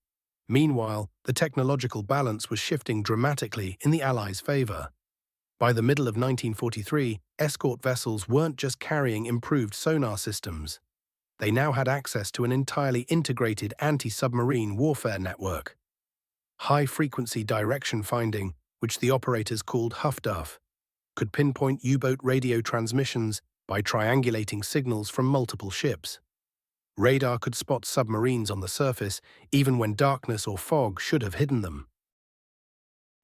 Meanwhile, the technological balance was shifting dramatically in the Allies' favor. By the middle of 1943, escort vessels weren't just carrying improved sonar systems. They now had access to an entirely integrated anti-submarine warfare network. High-frequency direction finding, which the operators called Huffduff, could pinpoint U-boat radio transmissions by triangulating signals from multiple ships. Radar could spot submarines on the surface, even when darkness or fog should have hidden them.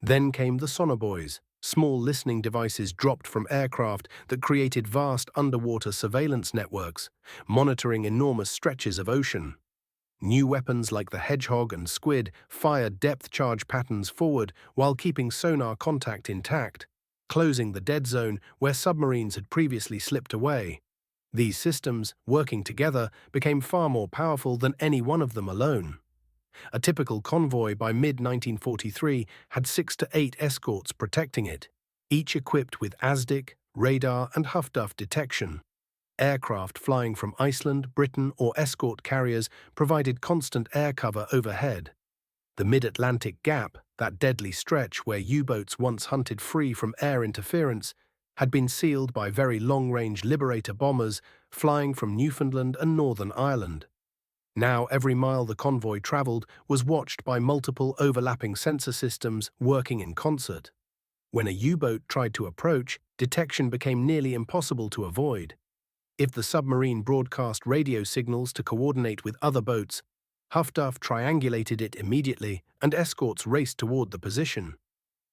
Then came the Sonar buoys, small listening devices dropped from aircraft that created vast underwater surveillance networks, monitoring enormous stretches of ocean. New weapons like the Hedgehog and Squid fired depth-charge patterns forward while keeping sonar contact intact, closing the dead zone where submarines had previously slipped away. These systems, working together, became far more powerful than any one of them alone. A typical convoy by mid-1943 had 6 to 8 escorts protecting it, each equipped with ASDIC, radar, and Huffduff detection. Aircraft flying from Iceland, Britain, or escort carriers provided constant air cover overhead. The mid-Atlantic gap, that deadly stretch where U-boats once hunted free from air interference, had been sealed by very long-range Liberator bombers flying from Newfoundland and Northern Ireland. Now every mile the convoy traveled was watched by multiple overlapping sensor systems working in concert. When a U-boat tried to approach, detection became nearly impossible to avoid. If the submarine broadcast radio signals to coordinate with other boats, Huffduff triangulated it immediately, and escorts raced toward the position.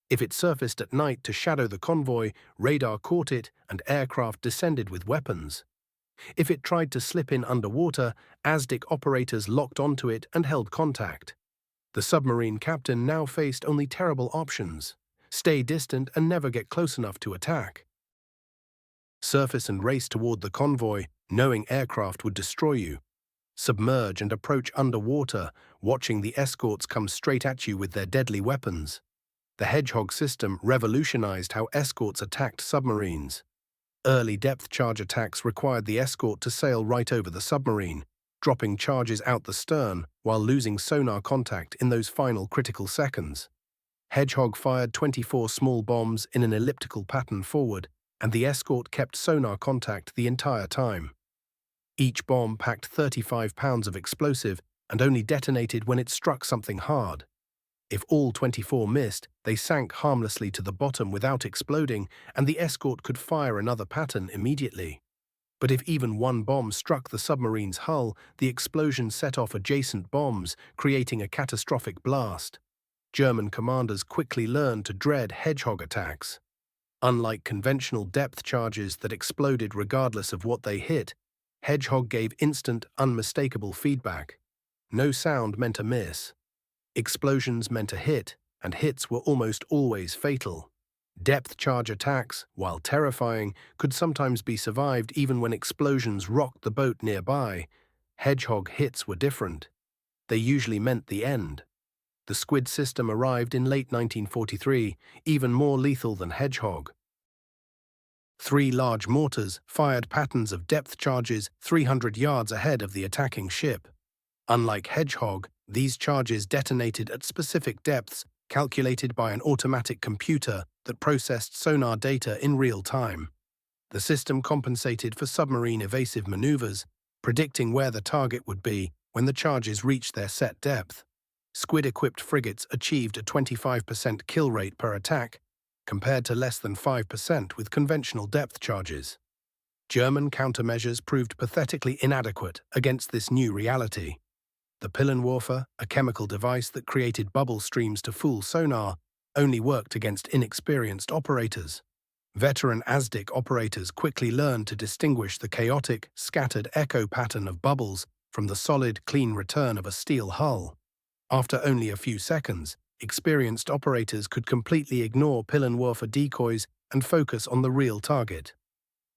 If it surfaced at night to shadow the convoy, radar caught it and aircraft descended with weapons. If it tried to slip in underwater, ASDIC operators locked onto it and held contact. The submarine captain now faced only terrible options: stay distant and never get close enough to attack. Surface and race toward the convoy, knowing aircraft would destroy you. Submerge and approach underwater, watching the escorts come straight at you with their deadly weapons. The Hedgehog system revolutionized how escorts attacked submarines. Early depth charge attacks required the escort to sail right over the submarine, dropping charges out the stern while losing sonar contact in those final critical seconds. Hedgehog fired 24 small bombs in an elliptical pattern forward, and the escort kept sonar contact the entire time. Each bomb packed 35 pounds of explosive and only detonated when it struck something hard. If all 24 missed, they sank harmlessly to the bottom without exploding, and the escort could fire another pattern immediately. But if even one bomb struck the submarine's hull, the explosion set off adjacent bombs, creating a catastrophic blast. German commanders quickly learned to dread Hedgehog attacks. Unlike conventional depth charges that exploded regardless of what they hit, Hedgehog gave instant, unmistakable feedback. No sound meant a miss. Explosions meant a hit, and hits were almost always fatal. Depth charge attacks, while terrifying, could sometimes be survived even when explosions rocked the boat nearby. Hedgehog hits were different. They usually meant the end. The Squid system arrived in late 1943, even more lethal than Hedgehog. 3 large mortars fired patterns of depth charges 300 yards ahead of the attacking ship. Unlike Hedgehog, these charges detonated at specific depths calculated by an automatic computer that processed sonar data in real time. The system compensated for submarine evasive maneuvers, predicting where the target would be when the charges reached their set depth. Squid-equipped frigates achieved a 25% kill rate per attack, compared to less than 5% with conventional depth charges. German countermeasures proved pathetically inadequate against this new reality. The Pillenwerfer, a chemical device that created bubble streams to fool sonar, only worked against inexperienced operators. Veteran ASDIC operators quickly learned to distinguish the chaotic, scattered echo pattern of bubbles from the solid, clean return of a steel hull. After only a few seconds, experienced operators could completely ignore Pillenwerfer decoys and focus on the real target.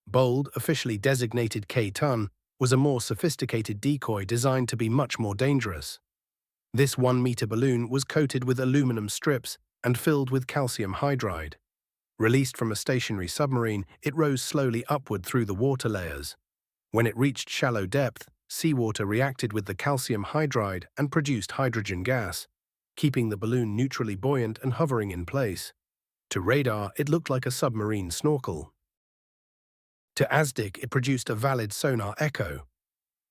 Bold, officially designated K-ton, was a more sophisticated decoy designed to be much more dangerous. This 1-meter balloon was coated with aluminum strips and filled with calcium hydride. Released from a stationary submarine, it rose slowly upward through the water layers. When it reached shallow depth, seawater reacted with the calcium hydride and produced hydrogen gas, keeping the balloon neutrally buoyant and hovering in place. To radar, it looked like a submarine snorkel. To ASDIC, it produced a valid sonar echo.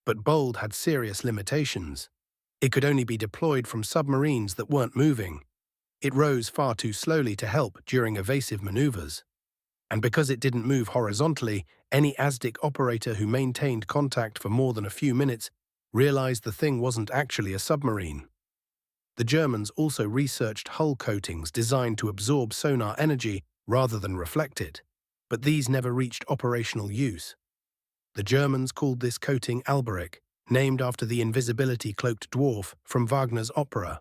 But Bold had serious limitations. It could only be deployed from submarines that weren't moving. It rose far too slowly to help during evasive maneuvers. And because it didn't move horizontally, any ASDIC operator who maintained contact for more than a few minutes realized the thing wasn't actually a submarine. The Germans also researched hull coatings designed to absorb sonar energy rather than reflect it, but these never reached operational use. The Germans called this coating Alberic, named after the invisibility-cloaked dwarf from Wagner's opera.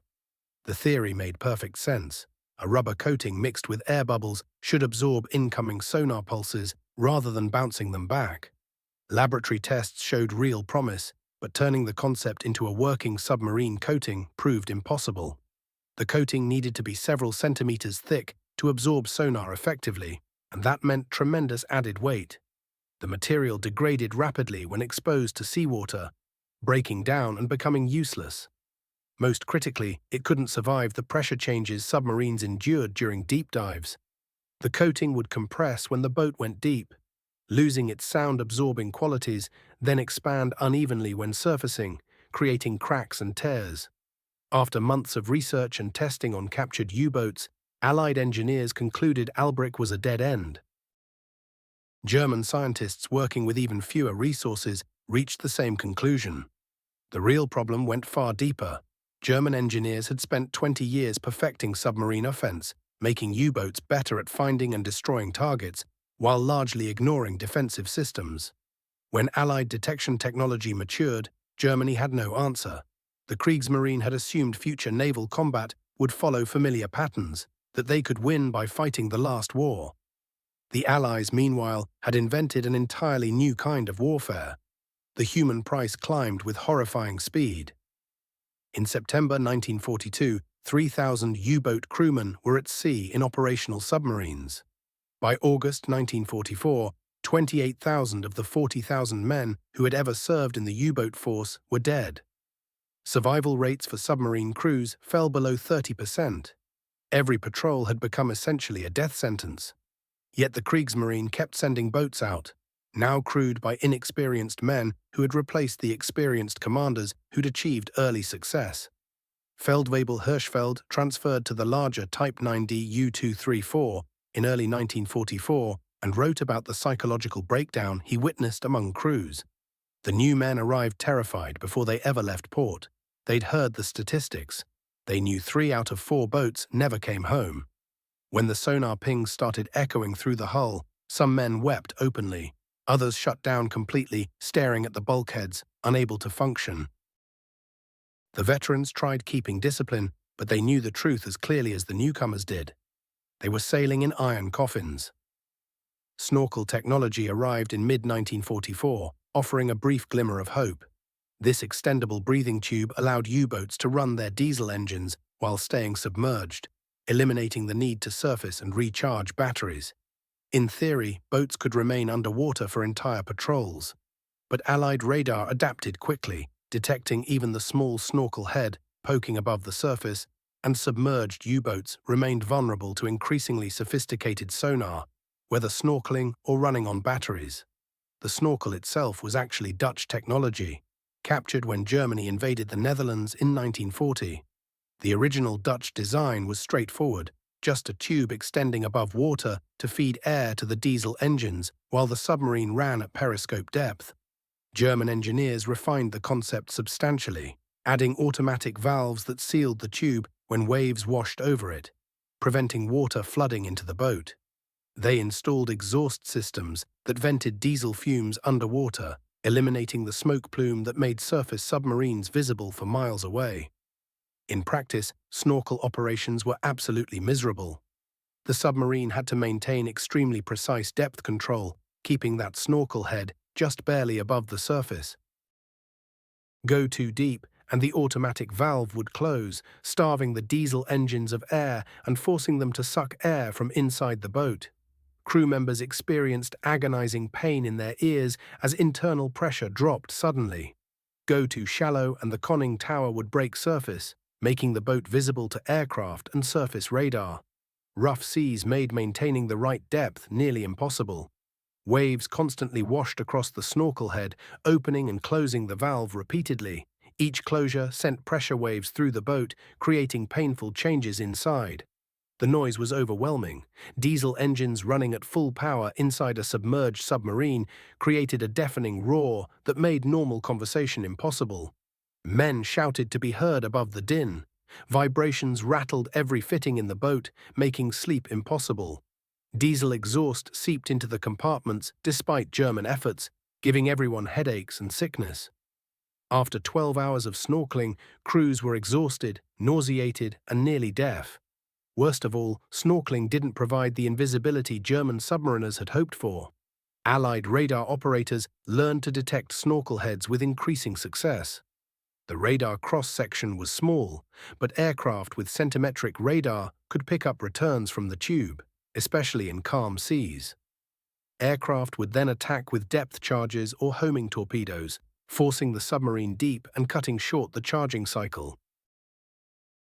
The theory made perfect sense. A rubber coating mixed with air bubbles should absorb incoming sonar pulses rather than bouncing them back. Laboratory tests showed real promise, but turning the concept into a working submarine coating proved impossible. The coating needed to be several centimeters thick to absorb sonar effectively, and that meant tremendous added weight. The material degraded rapidly when exposed to seawater, breaking down and becoming useless. Most critically, it couldn't survive the pressure changes submarines endured during deep dives. The coating would compress when the boat went deep, losing its sound-absorbing qualities, then expand unevenly when surfacing, creating cracks and tears. After months of research and testing on captured U-boats, Allied engineers concluded Alberic was a dead end. German scientists working with even fewer resources reached the same conclusion. The real problem went far deeper. German engineers had spent 20 years perfecting submarine offense, making U-boats better at finding and destroying targets, while largely ignoring defensive systems. When Allied detection technology matured, Germany had no answer. The Kriegsmarine had assumed future naval combat would follow familiar patterns, that they could win by fighting the last war. The Allies, meanwhile, had invented an entirely new kind of warfare. The human price climbed with horrifying speed. In September 1942, 3,000 U-boat crewmen were at sea in operational submarines. By August 1944, 28,000 of the 40,000 men who had ever served in the U-boat force were dead. Survival rates for submarine crews fell below 30%. Every patrol had become essentially a death sentence. Yet the Kriegsmarine kept sending boats out, now crewed by inexperienced men who had replaced the experienced commanders who'd achieved early success. Feldwebel Hirschfeld transferred to the larger Type 9D U-234 in early 1944 and wrote about the psychological breakdown he witnessed among crews. The new men arrived terrified before they ever left port. They'd heard the statistics. They knew 3 out of 4 boats never came home. When the sonar pings started echoing through the hull, some men wept openly. Others shut down completely, staring at the bulkheads, unable to function. The veterans tried keeping discipline, but they knew the truth as clearly as the newcomers did. They were sailing in iron coffins. Snorkel technology arrived in mid-1944, offering a brief glimmer of hope. This extendable breathing tube allowed U-boats to run their diesel engines while staying submerged, eliminating the need to surface and recharge batteries. In theory, boats could remain underwater for entire patrols. But Allied radar adapted quickly, detecting even the small snorkel head poking above the surface, and submerged U-boats remained vulnerable to increasingly sophisticated sonar, whether snorkeling or running on batteries. The snorkel itself was actually Dutch technology, captured when Germany invaded the Netherlands in 1940. The original Dutch design was straightforward, just a tube extending above water to feed air to the diesel engines while the submarine ran at periscope depth. German engineers refined the concept substantially, adding automatic valves that sealed the tube when waves washed over it, preventing water flooding into the boat. They installed exhaust systems that vented diesel fumes underwater, eliminating the smoke plume that made surface submarines visible for miles away. In practice, snorkel operations were absolutely miserable. The submarine had to maintain extremely precise depth control, keeping that snorkel head just barely above the surface. Go too deep, and the automatic valve would close, starving the diesel engines of air and forcing them to suck air from inside the boat. Crew members experienced agonizing pain in their ears as internal pressure dropped suddenly. Go too shallow, and the conning tower would break surface, making the boat visible to aircraft and surface radar. Rough seas made maintaining the right depth nearly impossible. Waves constantly washed across the snorkel head, opening and closing the valve repeatedly. Each closure sent pressure waves through the boat, creating painful changes inside. The noise was overwhelming. Diesel engines running at full power inside a submerged submarine created a deafening roar that made normal conversation impossible. Men shouted to be heard above the din. Vibrations rattled every fitting in the boat, making sleep impossible. Diesel exhaust seeped into the compartments despite German efforts, giving everyone headaches and sickness. After 12 hours of snorkeling, crews were exhausted, nauseated, and nearly deaf. Worst of all, snorkeling didn't provide the invisibility German submariners had hoped for. Allied radar operators learned to detect snorkel heads with increasing success. The radar cross-section was small, but aircraft with centimetric radar could pick up returns from the tube, especially in calm seas. Aircraft would then attack with depth charges or homing torpedoes, forcing the submarine deep and cutting short the charging cycle.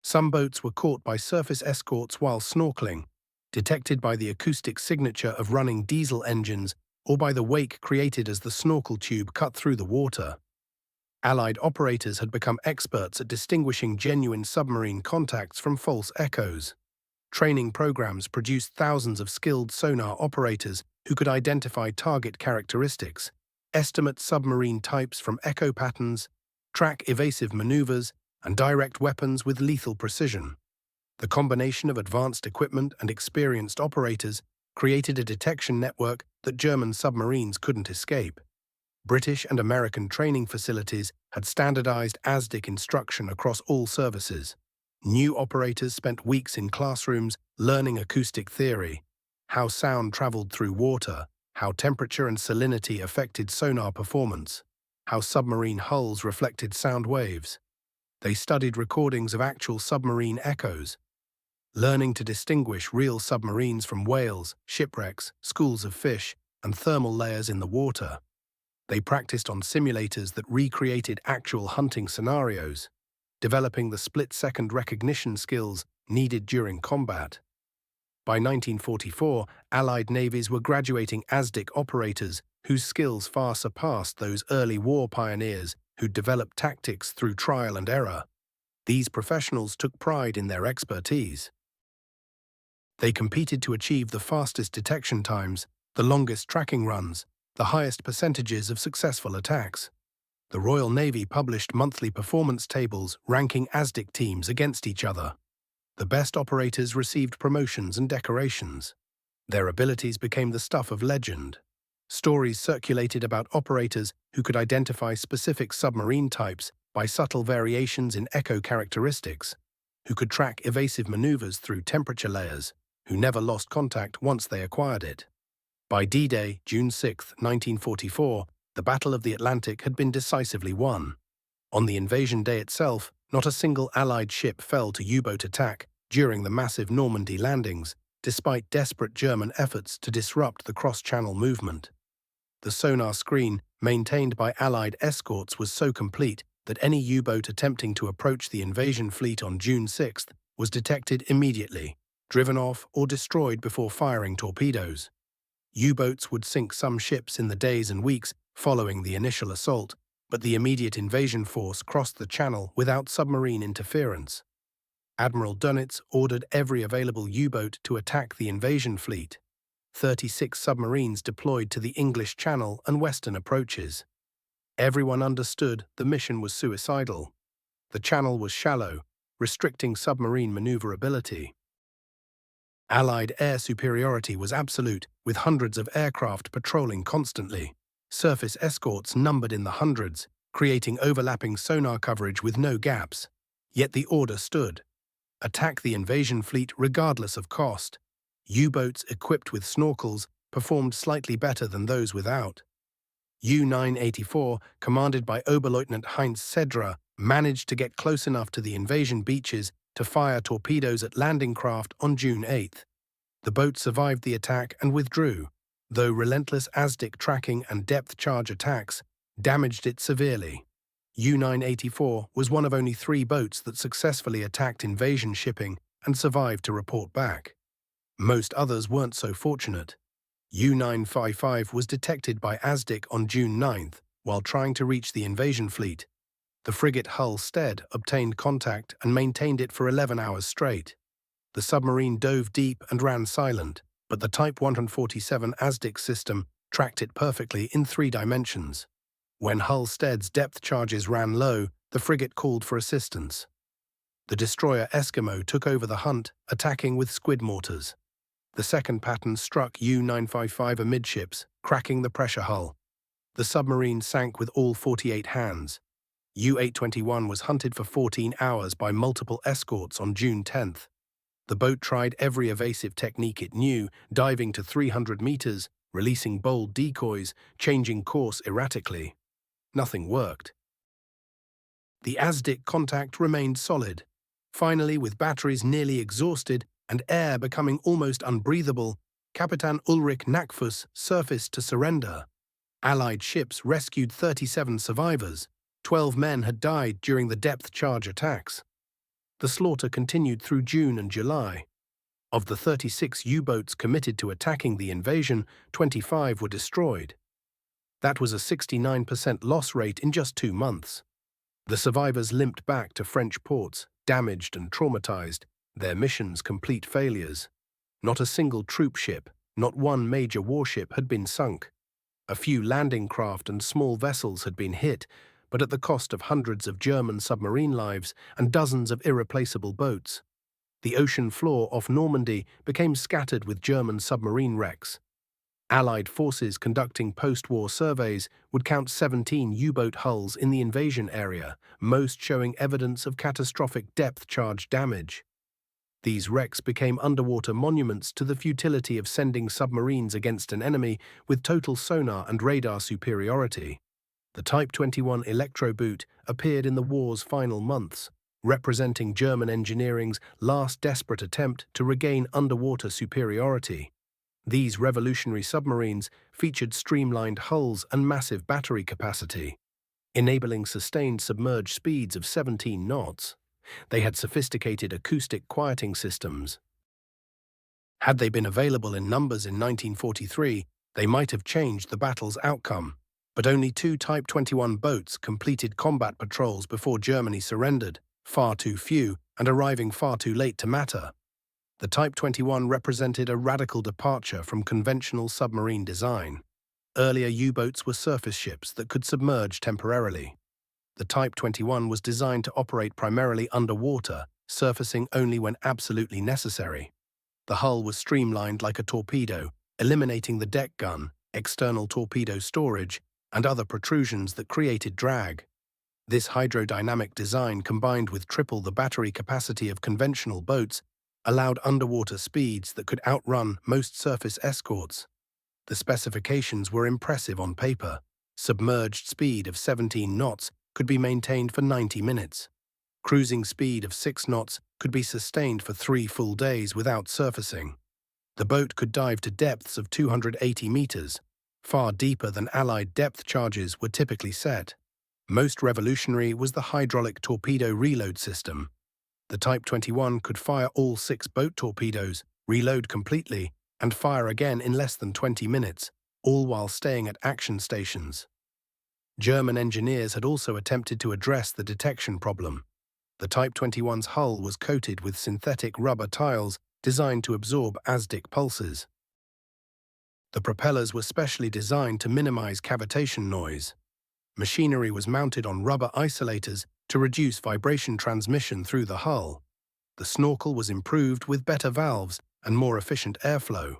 Some boats were caught by surface escorts while snorkeling, detected by the acoustic signature of running diesel engines or by the wake created as the snorkel tube cut through the water. Allied operators had become experts at distinguishing genuine submarine contacts from false echoes. Training programs produced thousands of skilled sonar operators who could identify target characteristics, estimate submarine types from echo patterns, track evasive maneuvers, and direct weapons with lethal precision. The combination of advanced equipment and experienced operators created a detection network that German submarines couldn't escape. British and American training facilities had standardized ASDIC instruction across all services. New operators spent weeks in classrooms learning acoustic theory, how sound traveled through water, how temperature and salinity affected sonar performance, how submarine hulls reflected sound waves. They studied recordings of actual submarine echoes, learning to distinguish real submarines from whales, shipwrecks, schools of fish, and thermal layers in the water. They practiced on simulators that recreated actual hunting scenarios, developing the split-second recognition skills needed during combat. By 1944, Allied navies were graduating ASDIC operators whose skills far surpassed those early war pioneers who developed tactics through trial and error. These professionals took pride in their expertise. They competed to achieve the fastest detection times, the longest tracking runs, the highest percentages of successful attacks. The Royal Navy published monthly performance tables ranking ASDIC teams against each other. The best operators received promotions and decorations. Their abilities became the stuff of legend. Stories circulated about operators who could identify specific submarine types by subtle variations in echo characteristics, who could track evasive maneuvers through temperature layers, who never lost contact once they acquired it. By D-Day, June 6, 1944, the Battle of the Atlantic had been decisively won. On the invasion day itself, not a single Allied ship fell to U-boat attack during the massive Normandy landings, despite desperate German efforts to disrupt the cross-channel movement. The sonar screen, maintained by Allied escorts, was so complete that any U-boat attempting to approach the invasion fleet on June 6 was detected immediately, driven off or destroyed before firing torpedoes. U-boats would sink some ships in the days and weeks following the initial assault, but the immediate invasion force crossed the channel without submarine interference. Admiral Dönitz ordered every available U-boat to attack the invasion fleet. 36 submarines deployed to the English Channel and western approaches. Everyone understood the mission was suicidal. The channel was shallow, restricting submarine maneuverability. Allied air superiority was absolute, with hundreds of aircraft patrolling constantly. Surface escorts numbered in the hundreds, creating overlapping sonar coverage with no gaps. Yet the order stood: attack the invasion fleet regardless of cost. U-boats equipped with snorkels performed slightly better than those without. U-984, commanded by Oberleutnant Heinz Sedra, managed to get close enough to the invasion beaches to fire torpedoes at landing craft on June 8. The boat survived the attack and withdrew, though relentless ASDIC tracking and depth charge attacks damaged it severely. U-984 was one of only 3 boats that successfully attacked invasion shipping and survived to report back. Most others weren't so fortunate. U-955 was detected by ASDIC on June 9 while trying to reach the invasion fleet. The frigate Hull Stead obtained contact and maintained it for 11 hours straight. The submarine dove deep and ran silent, but the Type 147 ASDIC system tracked it perfectly in 3 dimensions. When Hull Stead's depth charges ran low, the frigate called for assistance. The destroyer Eskimo took over the hunt, attacking with squid mortars. The second pattern struck U-955 amidships, cracking the pressure hull. The submarine sank with all 48 hands. U-821 was hunted for 14 hours by multiple escorts on June 10. The boat tried every evasive technique it knew, diving to 300 meters, releasing bold decoys, changing course erratically. Nothing worked. The ASDIC contact remained solid. Finally, with batteries nearly exhausted and air becoming almost unbreathable, Captain Ulrich Knackfuss surfaced to surrender. Allied ships rescued 37 survivors. 12 men had died during the depth charge attacks. The slaughter continued through June and July. Of the 36 U-boats committed to attacking the invasion, 25 were destroyed. That was a 69% loss rate in just 2 months. The survivors limped back to French ports, damaged and traumatized, their missions complete failures. Not a single troop ship, not one major warship had been sunk. A few landing craft and small vessels had been hit, but at the cost of hundreds of German submarine lives and dozens of irreplaceable boats. The ocean floor off Normandy became scattered with German submarine wrecks. Allied forces conducting post-war surveys would count 17 U-boat hulls in the invasion area, most showing evidence of catastrophic depth charge damage. These wrecks became underwater monuments to the futility of sending submarines against an enemy with total sonar and radar superiority. The Type 21 Electroboot appeared in the war's final months, representing German engineering's last desperate attempt to regain underwater superiority. These revolutionary submarines featured streamlined hulls and massive battery capacity, enabling sustained submerged speeds of 17 knots. They had sophisticated acoustic quieting systems. Had they been available in numbers in 1943, they might have changed the battle's outcome. But only 2 Type 21 boats completed combat patrols before Germany surrendered, far too few and arriving far too late to matter. The Type 21 represented a radical departure from conventional submarine design. Earlier U-boats were surface ships that could submerge temporarily. The Type 21 was designed to operate primarily underwater, surfacing only when absolutely necessary. The hull was streamlined like a torpedo, eliminating the deck gun, external torpedo storage, and other protrusions that created drag. This hydrodynamic design, combined with triple the battery capacity of conventional boats, allowed underwater speeds that could outrun most surface escorts. The specifications were impressive on paper. Submerged speed of 17 knots could be maintained for 90 minutes. Cruising speed of 6 knots could be sustained for 3 full days without surfacing. The boat could dive to depths of 280 meters, far deeper than Allied depth charges were typically set. Most revolutionary was the hydraulic torpedo reload system. The Type 21 could fire all 6 boat torpedoes, reload completely, and fire again in less than 20 minutes, all while staying at action stations. German engineers had also attempted to address the detection problem. The Type 21's hull was coated with synthetic rubber tiles designed to absorb ASDIC pulses. The propellers were specially designed to minimize cavitation noise. Machinery was mounted on rubber isolators to reduce vibration transmission through the hull. The snorkel was improved with better valves and more efficient airflow.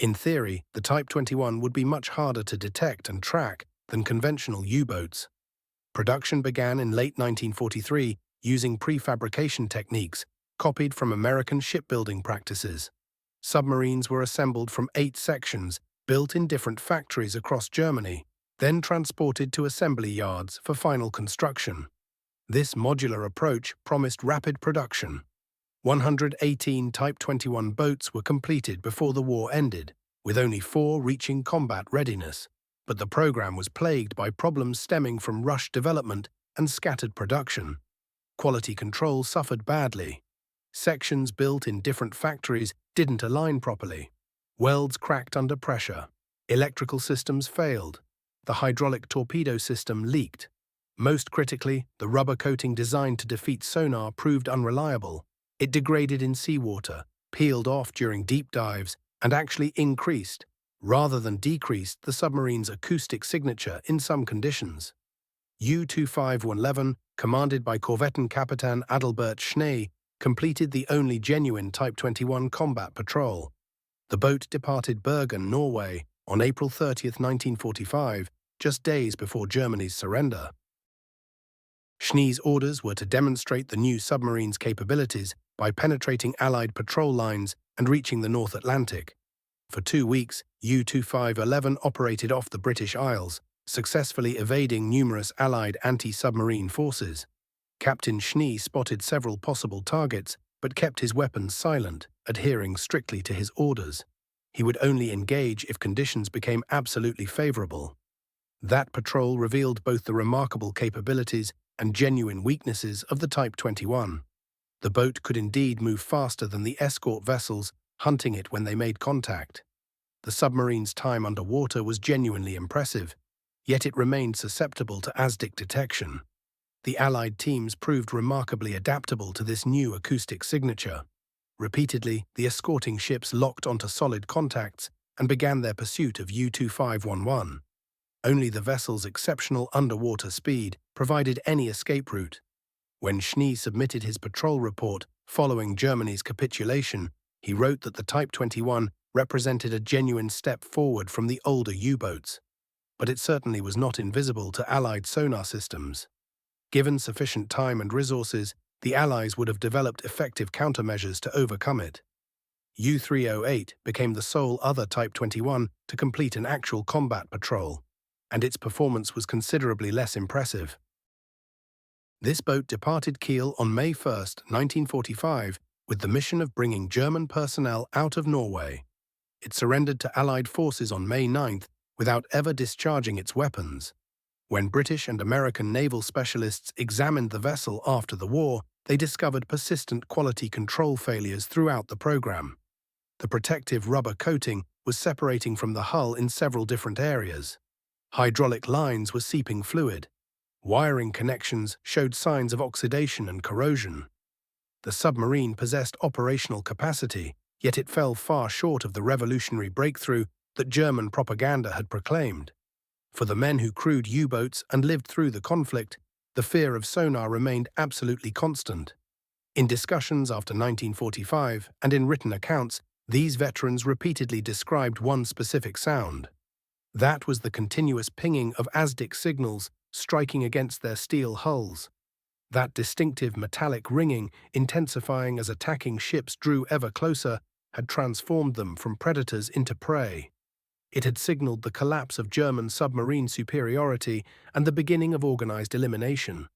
In theory, the Type 21 would be much harder to detect and track than conventional U-boats. Production began in late 1943 using prefabrication techniques copied from American shipbuilding practices. Submarines were assembled from 8 sections built in different factories across Germany, then transported to assembly yards for final construction. This modular approach promised rapid production. 118 Type 21 boats were completed before the war ended, with only 4 reaching combat readiness, but the program was plagued by problems stemming from rushed development and scattered production. Quality control suffered badly. Sections built in different factories didn't align properly. Welds cracked under pressure. Electrical systems failed. The hydraulic torpedo system leaked. Most critically, the rubber coating designed to defeat sonar proved unreliable. It degraded in seawater, peeled off during deep dives, and actually increased, rather than decreased, the submarine's acoustic signature in some conditions. U-25111, commanded by Korvettenkapitan Adalbert Schnee, completed the only genuine Type 21 combat patrol. The boat departed Bergen, Norway, on April 30, 1945, just days before Germany's surrender. Schnee's orders were to demonstrate the new submarine's capabilities by penetrating Allied patrol lines and reaching the North Atlantic. For 2 weeks, U-2511 operated off the British Isles, successfully evading numerous Allied anti-submarine forces. Captain Schnee spotted several possible targets, but kept his weapons silent, adhering strictly to his orders. He would only engage if conditions became absolutely favorable. That patrol revealed both the remarkable capabilities and genuine weaknesses of the Type 21. The boat could indeed move faster than the escort vessels, hunting it when they made contact. The submarine's time underwater was genuinely impressive, yet it remained susceptible to ASDIC detection. The Allied teams proved remarkably adaptable to this new acoustic signature. Repeatedly, the escorting ships locked onto solid contacts and began their pursuit of U-2511. Only the vessel's exceptional underwater speed provided any escape route. When Schnee submitted his patrol report following Germany's capitulation, he wrote that the Type 21 represented a genuine step forward from the older U-boats. But it certainly was not invisible to Allied sonar systems. Given sufficient time and resources, the Allies would have developed effective countermeasures to overcome it. U-308 became the sole other Type 21 to complete an actual combat patrol, and its performance was considerably less impressive. This boat departed Kiel on May 1, 1945, with the mission of bringing German personnel out of Norway. It surrendered to Allied forces on May 9 without ever discharging its weapons. When British and American naval specialists examined the vessel after the war, they discovered persistent quality control failures throughout the program. The protective rubber coating was separating from the hull in several different areas. Hydraulic lines were seeping fluid. Wiring connections showed signs of oxidation and corrosion. The submarine possessed operational capacity, yet it fell far short of the revolutionary breakthrough that German propaganda had proclaimed. For the men who crewed U-boats and lived through the conflict, the fear of sonar remained absolutely constant. In discussions after 1945 and in written accounts, these veterans repeatedly described one specific sound. That was the continuous pinging of ASDIC signals striking against their steel hulls. That distinctive metallic ringing, intensifying as attacking ships drew ever closer, had transformed them from predators into prey. It had signaled the collapse of German submarine superiority and the beginning of organized elimination.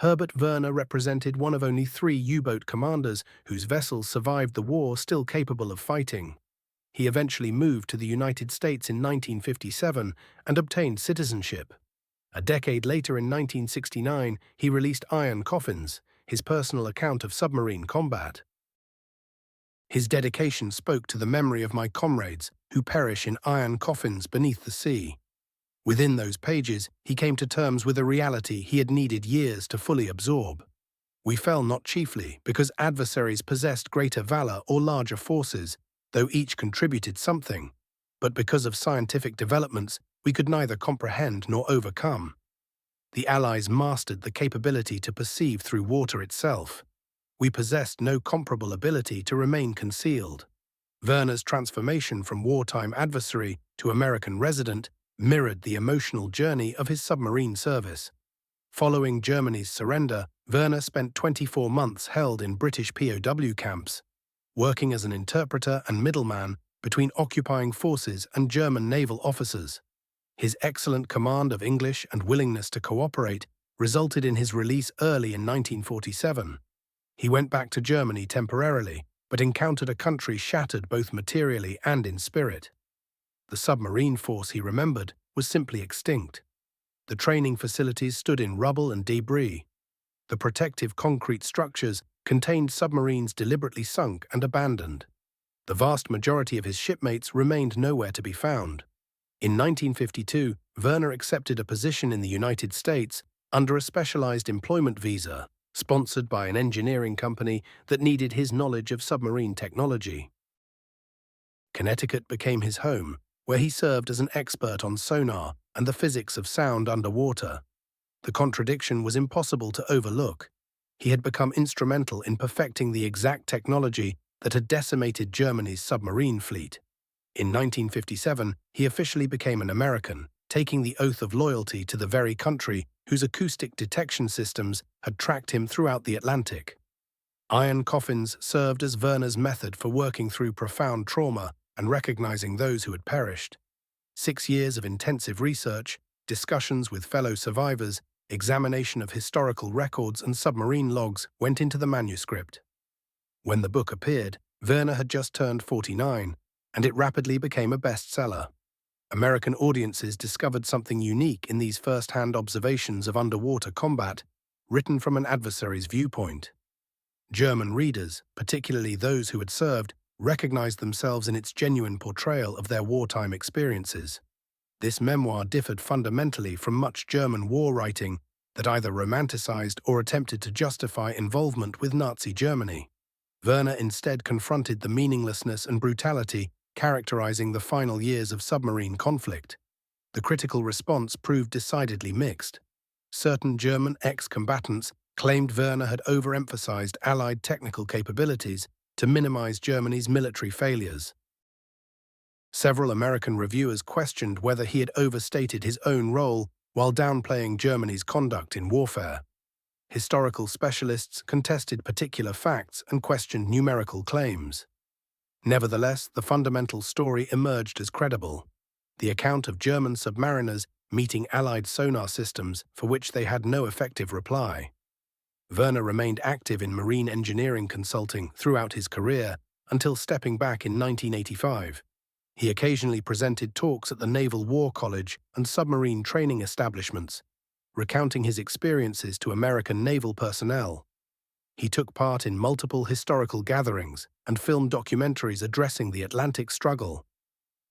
Herbert Werner represented one of only 3 U-boat commanders whose vessels survived the war still capable of fighting. he eventually moved to the United States in 1957 and obtained citizenship. A decade later, in 1969, he released Iron Coffins, his personal account of submarine combat. His dedication spoke to the memory of my comrades who perish in iron coffins beneath the sea. Within those pages, he came to terms with a reality he had needed years to fully absorb. We fell not chiefly because adversaries possessed greater valor or larger forces, though each contributed something, but because of scientific developments we could neither comprehend nor overcome. The Allies mastered the capability to perceive through water itself. We possessed no comparable ability to remain concealed. Werner's transformation from wartime adversary to American resident mirrored the emotional journey of his submarine service. Following Germany's surrender, Werner spent 24 months held in British POW camps, working as an interpreter and middleman between occupying forces and German naval officers. His excellent command of English and willingness to cooperate resulted in his release early in 1947. He went back to Germany temporarily, but encountered a country shattered both materially and in spirit. The submarine force, he remembered, was simply extinct. The training facilities stood in rubble and debris. The protective concrete structures contained submarines deliberately sunk and abandoned. The vast majority of his shipmates remained nowhere to be found. In 1952, Werner accepted a position in the United States under a specialized employment visa, sponsored by an engineering company that needed his knowledge of submarine technology. Connecticut became his home, where he served as an expert on sonar and the physics of sound underwater. The contradiction was impossible to overlook. He had become instrumental in perfecting the exact technology that had decimated Germany's submarine fleet. In 1957, he officially became an American, taking the oath of loyalty to the very country whose acoustic detection systems had tracked him throughout the Atlantic. Iron coffins served as Werner's method for working through profound trauma and recognizing those who had perished. 6 years of intensive research, discussions with fellow survivors, examination of historical records and submarine logs went into the manuscript. When the book appeared, Werner had just turned 49, and it rapidly became a bestseller. American audiences discovered something unique in these first-hand observations of underwater combat, written from an adversary's viewpoint. German readers, particularly those who had served, recognized themselves in its genuine portrayal of their wartime experiences. This memoir differed fundamentally from much German war writing that either romanticized or attempted to justify involvement with Nazi Germany. Werner instead confronted the meaninglessness and brutality characterizing the final years of submarine conflict. The critical response proved decidedly mixed. Certain German ex-combatants claimed Werner had overemphasized Allied technical capabilities to minimize Germany's military failures. Several American reviewers questioned whether he had overstated his own role while downplaying Germany's conduct in warfare. Historical specialists contested particular facts and questioned numerical claims. Nevertheless, the fundamental story emerged as credible. The account of German submariners meeting Allied sonar systems for which they had no effective reply. Werner remained active in marine engineering consulting throughout his career until stepping back in 1985. He occasionally presented talks at the Naval War College and submarine training establishments, recounting his experiences to American naval personnel. He took part in multiple historical gatherings and filmed documentaries addressing the Atlantic struggle.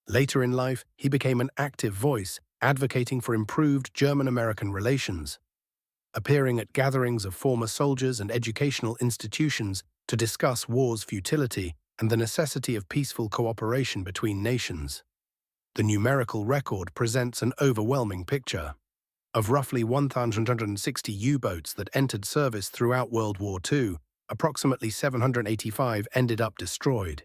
Later in life, he became an active voice, advocating for improved German-American relations, appearing at gatherings of former soldiers and educational institutions to discuss war's futility and the necessity of peaceful cooperation between nations. The numerical record presents an overwhelming picture. Of roughly 1,160 U-boats that entered service throughout World War II, approximately 785 ended up destroyed.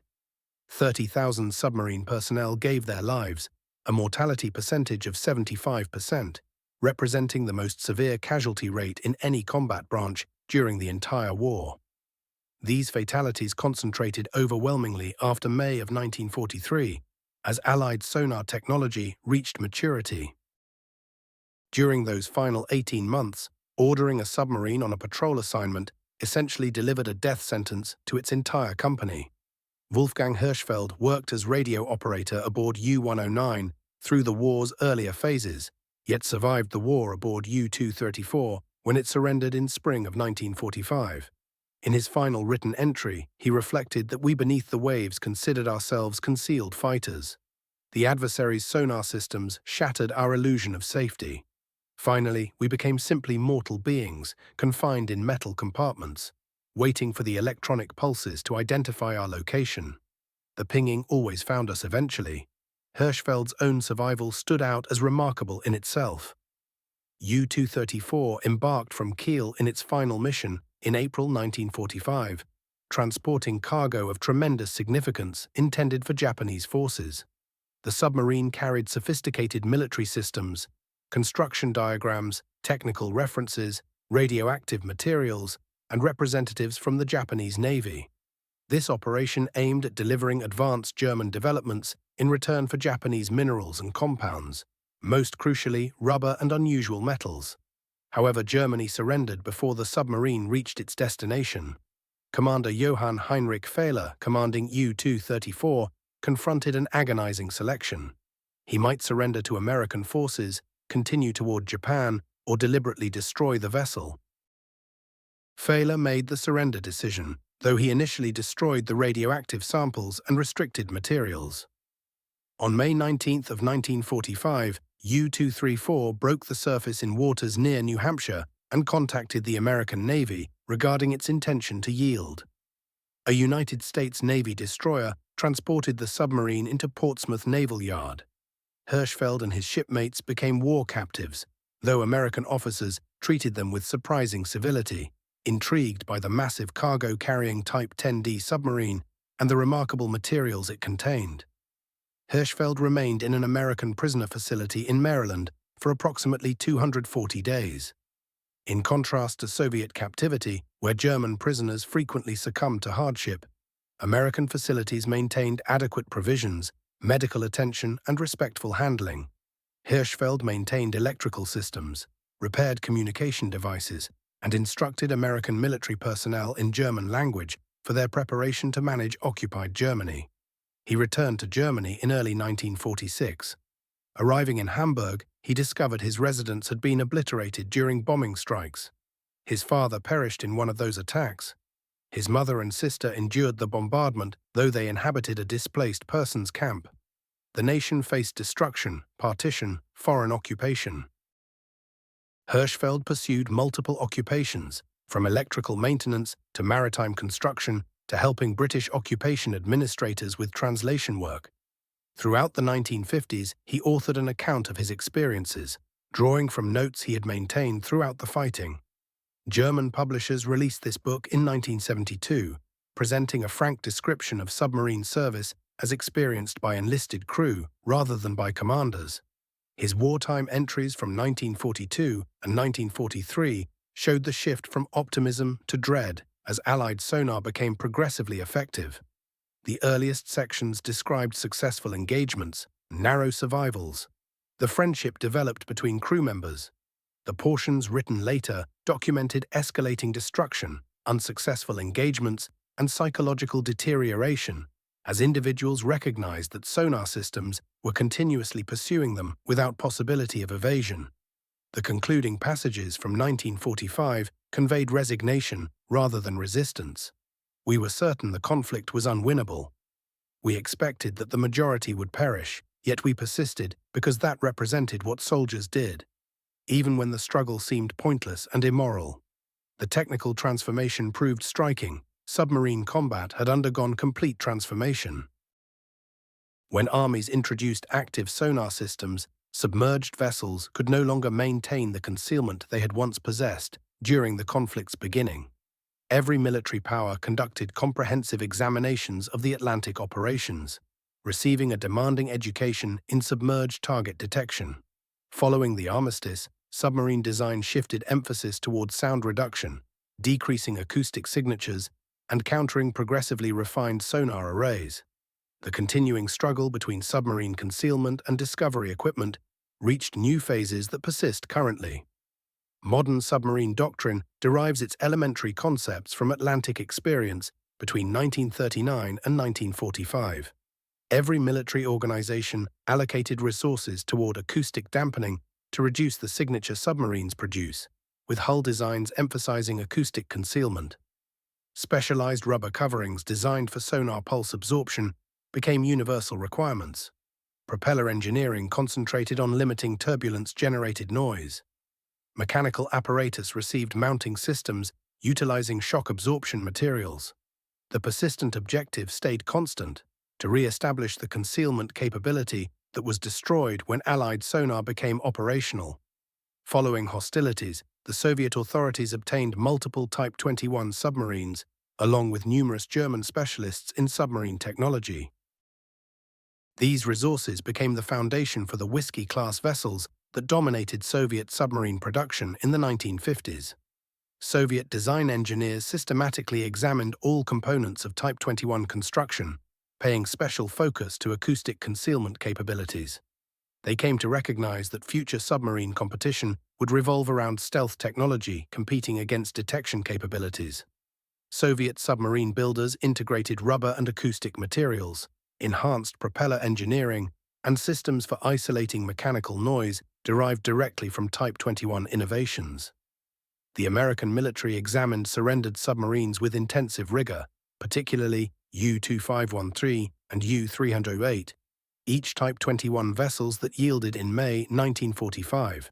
30,000 submarine personnel gave their lives, a mortality percentage of 75%, representing the most severe casualty rate in any combat branch during the entire war. These fatalities concentrated overwhelmingly after May of 1943, as Allied sonar technology reached maturity. During those final 18 months, ordering a submarine on a patrol assignment essentially delivered a death sentence to its entire company. Wolfgang Hirschfeld worked as radio operator aboard U-109 through the war's earlier phases, yet survived the war aboard U-234 when it surrendered in spring of 1945. In his final written entry, he reflected that we beneath the waves considered ourselves concealed fighters. The adversary's sonar systems shattered our illusion of safety. Finally, we became simply mortal beings, confined in metal compartments, waiting for the electronic pulses to identify our location. The pinging always found us eventually. Hirschfeld's own survival stood out as remarkable in itself. U-234 embarked from Kiel in its final mission in April 1945, transporting cargo of tremendous significance intended for Japanese forces. The submarine carried sophisticated military systems, construction diagrams, technical references, radioactive materials, and representatives from the Japanese Navy. This operation aimed at delivering advanced German developments in return for Japanese minerals and compounds, most crucially rubber and unusual metals. However, Germany surrendered before the submarine reached its destination. Commander Johann Heinrich Fehler, commanding U-234, confronted an agonizing selection. He might surrender to American forces, continue toward Japan, or deliberately destroy the vessel. Fehler made the surrender decision, though he initially destroyed the radioactive samples and restricted materials. On May 19 of 1945, U-234 broke the surface in waters near New Hampshire and contacted the American Navy regarding its intention to yield. A United States Navy destroyer transported the submarine into Portsmouth Naval Yard. Hirschfeld and his shipmates became war captives, though American officers treated them with surprising civility, intrigued by the massive cargo-carrying Type 10D submarine and the remarkable materials it contained. Hirschfeld remained in an American prisoner facility in Maryland for approximately 240 days. In contrast to Soviet captivity, where German prisoners frequently succumbed to hardship, American facilities maintained adequate provisions, medical attention, and respectful handling. Hirschfeld maintained electrical systems, repaired communication devices, and instructed American military personnel in German language for their preparation to manage occupied Germany. He returned to Germany in early 1946. Arriving in Hamburg, he discovered his residence had been obliterated during bombing strikes. His father perished in one of those attacks. His mother and sister endured the bombardment, though they inhabited a displaced persons camp. The nation faced destruction, partition, foreign occupation. Hirschfeld pursued multiple occupations, from electrical maintenance to maritime construction to helping British occupation administrators with translation work. Throughout the 1950s, he authored an account of his experiences, drawing from notes he had maintained throughout the fighting. German publishers released this book in 1972, presenting a frank description of submarine service as experienced by enlisted crew rather than by commanders. His wartime entries from 1942 and 1943 showed the shift from optimism to dread as Allied sonar became progressively effective. The earliest sections described successful engagements, narrow survivals. The friendship developed between crew members. The portions written later documented escalating destruction, unsuccessful engagements, and psychological deterioration, as individuals recognized that sonar systems were continuously pursuing them without possibility of evasion. The concluding passages from 1945 conveyed resignation rather than resistance. We were certain the conflict was unwinnable. We expected that the majority would perish, yet we persisted because that represented what soldiers did, even when the struggle seemed pointless and immoral. The technical transformation proved striking. Submarine combat had undergone complete transformation. When armies introduced active sonar systems, submerged vessels could no longer maintain the concealment they had once possessed during the conflict's beginning. Every military power conducted comprehensive examinations of the Atlantic operations, receiving a demanding education in submerged target detection. Following the armistice, submarine design shifted emphasis towards sound reduction, decreasing acoustic signatures, and countering progressively refined sonar arrays. The continuing struggle between submarine concealment and discovery equipment reached new phases that persist currently. Modern submarine doctrine derives its elementary concepts from Atlantic experience, between 1939 and 1945. Every military organization allocated resources toward acoustic dampening to reduce the signature submarines produce, with hull designs emphasizing acoustic concealment. Specialized rubber coverings designed for sonar pulse absorption became universal requirements. Propeller engineering concentrated on limiting turbulence-generated noise. Mechanical apparatus received mounting systems utilizing shock absorption materials. The persistent objective stayed constant: to re-establish the concealment capability that was destroyed when Allied sonar became operational. Following hostilities, the Soviet authorities obtained multiple Type 21 submarines, along with numerous German specialists in submarine technology. These resources became the foundation for the Whiskey-class vessels that dominated Soviet submarine production in the 1950s. Soviet design engineers systematically examined all components of Type 21 construction, paying special focus to acoustic concealment capabilities. They came to recognize that future submarine competition would revolve around stealth technology competing against detection capabilities. Soviet submarine builders integrated rubber and acoustic materials, enhanced propeller engineering, and systems for isolating mechanical noise derived directly from Type 21 innovations. The American military examined surrendered submarines with intensive rigor, particularly U-2513 and U-308, each Type 21 vessels that yielded in May 1945.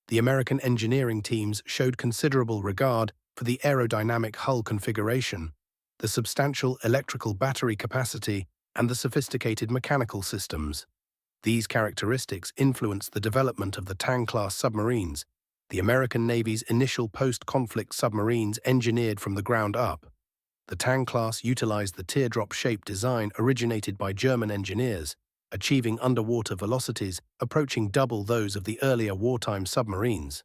The American engineering teams showed considerable regard for the aerodynamic hull configuration, the substantial electrical battery capacity, and the sophisticated mechanical systems. These characteristics influenced the development of the Tang-class submarines, the American Navy's initial post-conflict submarines engineered from the ground up. The Tang-class utilized the teardrop-shaped design originated by German engineers, achieving underwater velocities approaching double those of the earlier wartime submarines.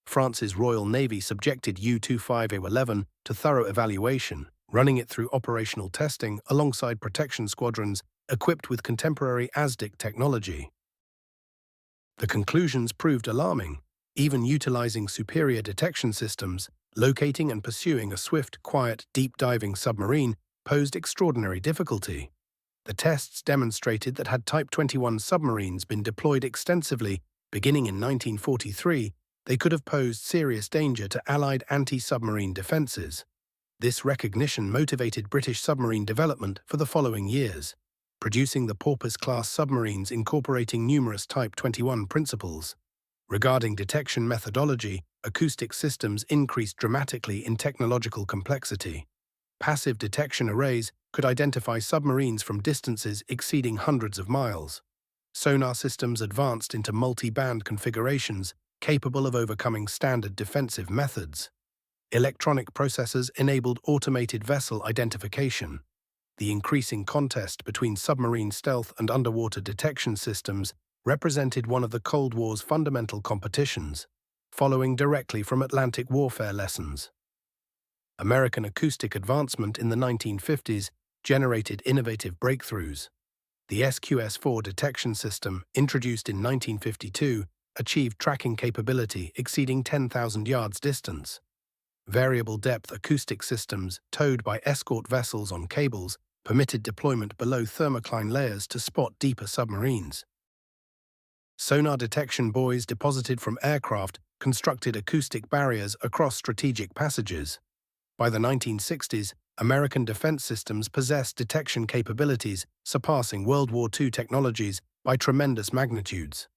France's Royal Navy subjected U-2511 to thorough evaluation, running it through operational testing alongside protection squadrons equipped with contemporary ASDIC technology. The conclusions proved alarming. Even utilizing superior detection systems, locating and pursuing a swift, quiet, deep-diving submarine posed extraordinary difficulty. The tests demonstrated that had Type 21 submarines been deployed extensively, beginning in 1943, they could have posed serious danger to Allied anti-submarine defenses. This recognition motivated British submarine development for the following years, producing the Porpoise-class submarines incorporating numerous Type 21 principles. Regarding detection methodology, acoustic systems increased dramatically in technological complexity. Passive detection arrays could identify submarines from distances exceeding hundreds of miles. Sonar systems advanced into multi-band configurations capable of overcoming standard defensive methods. Electronic processors enabled automated vessel identification. The increasing contest between submarine stealth and underwater detection systems represented one of the Cold War's fundamental competitions, following directly from Atlantic warfare lessons. American acoustic advancement in the 1950s generated innovative breakthroughs. The SQS-4 detection system, introduced in 1952, achieved tracking capability exceeding 10,000 yards distance. Variable depth acoustic systems, towed by escort vessels on cables, permitted deployment below thermocline layers to spot deeper submarines. Sonar detection buoys deposited from aircraft constructed acoustic barriers across strategic passages. By the 1960s, American defense systems possessed detection capabilities surpassing World War II technologies by tremendous magnitudes.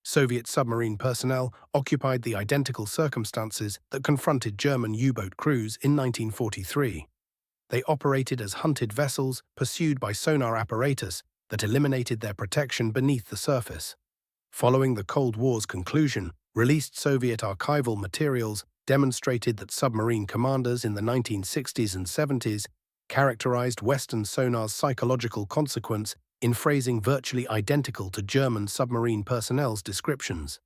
Soviet submarine personnel occupied the identical circumstances that confronted German U-boat crews in 1943. They operated as hunted vessels pursued by sonar apparatus that eliminated their protection beneath the surface. Following the Cold War's conclusion, released Soviet archival materials demonstrated that submarine commanders in the 1960s and 70s characterized Western sonar's psychological consequence in phrasing virtually identical to German submarine personnel's descriptions.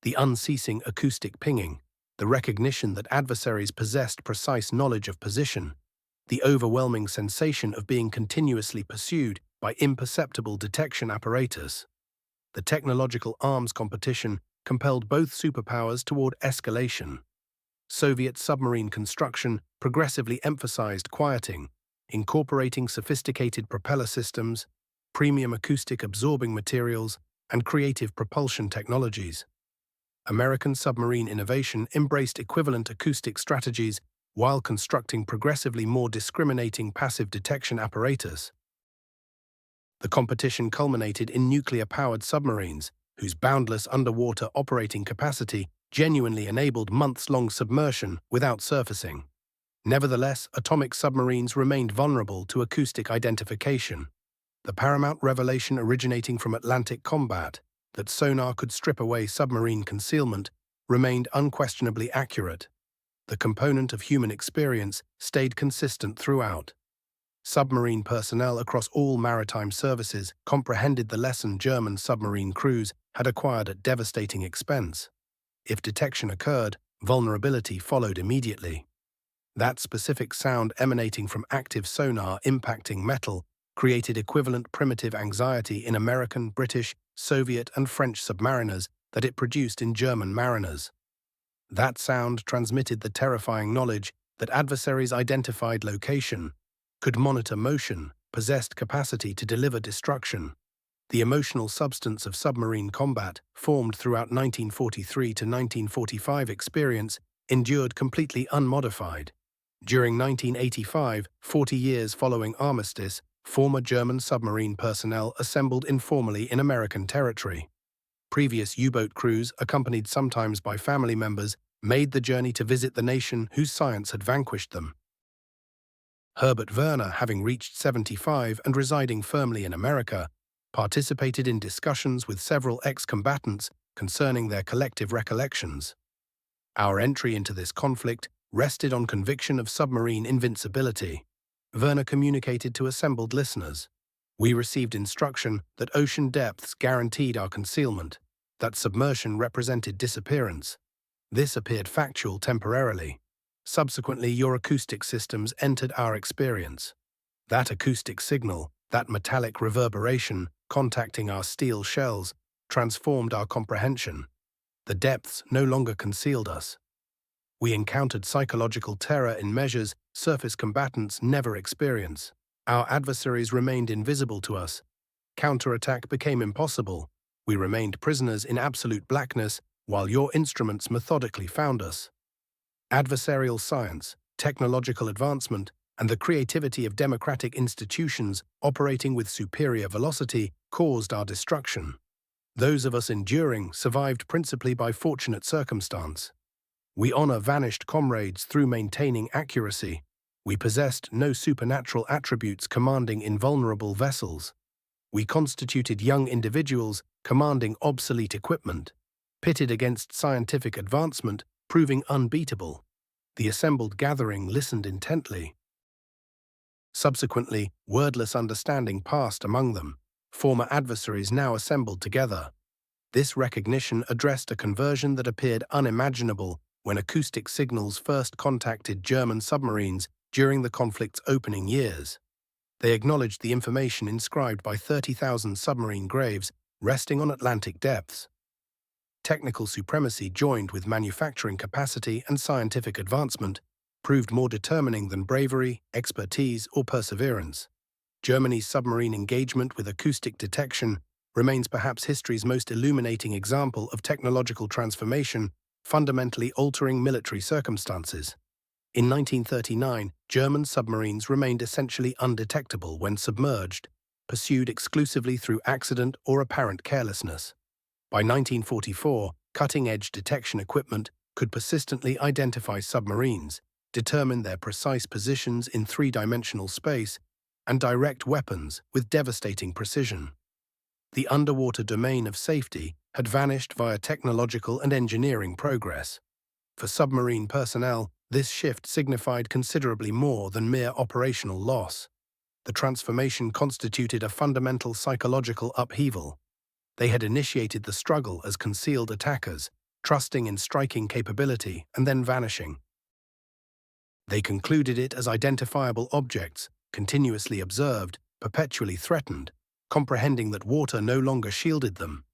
The unceasing acoustic pinging, the recognition that adversaries possessed precise knowledge of position, the overwhelming sensation of being continuously pursued by imperceptible detection apparatus. The technological arms competition compelled both superpowers toward escalation. Soviet submarine construction progressively emphasized quieting, incorporating sophisticated propeller systems, premium acoustic absorbing materials, and creative propulsion technologies. American submarine innovation embraced equivalent acoustic strategies while constructing progressively more discriminating passive detection apparatus. The competition culminated in nuclear-powered submarines, whose boundless underwater operating capacity genuinely enabled months-long submersion without surfacing. Nevertheless, atomic submarines remained vulnerable to acoustic identification. The paramount revelation originating from Atlantic combat, that sonar could strip away submarine concealment, remained unquestionably accurate. The component of human experience stayed consistent throughout. Submarine personnel across all maritime services comprehended the lesson German submarine crews had acquired at devastating expense. If detection occurred, vulnerability followed immediately. That specific sound emanating from active sonar impacting metal created equivalent primitive anxiety in American, British, Soviet, and French submariners that it produced in German mariners. That sound transmitted the terrifying knowledge that adversaries identified location, could monitor motion, possessed capacity to deliver destruction. The emotional substance of submarine combat, formed throughout 1943 to 1945 experience, endured completely unmodified. During 1985, 40 years following armistice, former German submarine personnel assembled informally in American territory. Previous U-boat crews, accompanied sometimes by family members, made the journey to visit the nation whose science had vanquished them. Herbert Werner, having reached 75 and residing firmly in America, participated in discussions with several ex-combatants concerning their collective recollections. Our entry into this conflict rested on conviction of submarine invincibility. Werner communicated to assembled listeners. We received instruction that ocean depths guaranteed our concealment, that submersion represented disappearance. This appeared factual temporarily. Subsequently, your acoustic systems entered our experience. That acoustic signal, that metallic reverberation contacting our steel shells, transformed our comprehension. The depths no longer concealed us. We encountered psychological terror in measures surface combatants never experience. Our adversaries remained invisible to us. Counterattack became impossible. We remained prisoners in absolute blackness while your instruments methodically found us. Adversarial science, technological advancement, and the creativity of democratic institutions operating with superior velocity caused our destruction. Those of us enduring survived principally by fortunate circumstance. We honor vanished comrades through maintaining accuracy. We possessed no supernatural attributes commanding invulnerable vessels. We constituted young individuals commanding obsolete equipment, pitted against scientific advancement, proving unbeatable. The assembled gathering listened intently. Subsequently, wordless understanding passed among them, former adversaries now assembled together. This recognition addressed a conversion that appeared unimaginable when acoustic signals first contacted German submarines during the conflict's opening years. They acknowledged the information inscribed by 30,000 submarine graves resting on Atlantic depths. Technical supremacy joined with manufacturing capacity and scientific advancement proved more determining than bravery, expertise, or perseverance. Germany's submarine engagement with acoustic detection remains perhaps history's most illuminating example of technological transformation fundamentally altering military circumstances. In 1939, German submarines remained essentially undetectable when submerged, pursued exclusively through accident or apparent carelessness. By 1944, cutting-edge detection equipment could persistently identify submarines, determine their precise positions in three-dimensional space, and direct weapons with devastating precision. The underwater domain of safety had vanished via technological and engineering progress. For submarine personnel, this shift signified considerably more than mere operational loss. The transformation constituted a fundamental psychological upheaval. They had initiated the struggle as concealed attackers, trusting in striking capability and then vanishing. They concluded it as identifiable objects, continuously observed, perpetually threatened, comprehending that water no longer shielded them.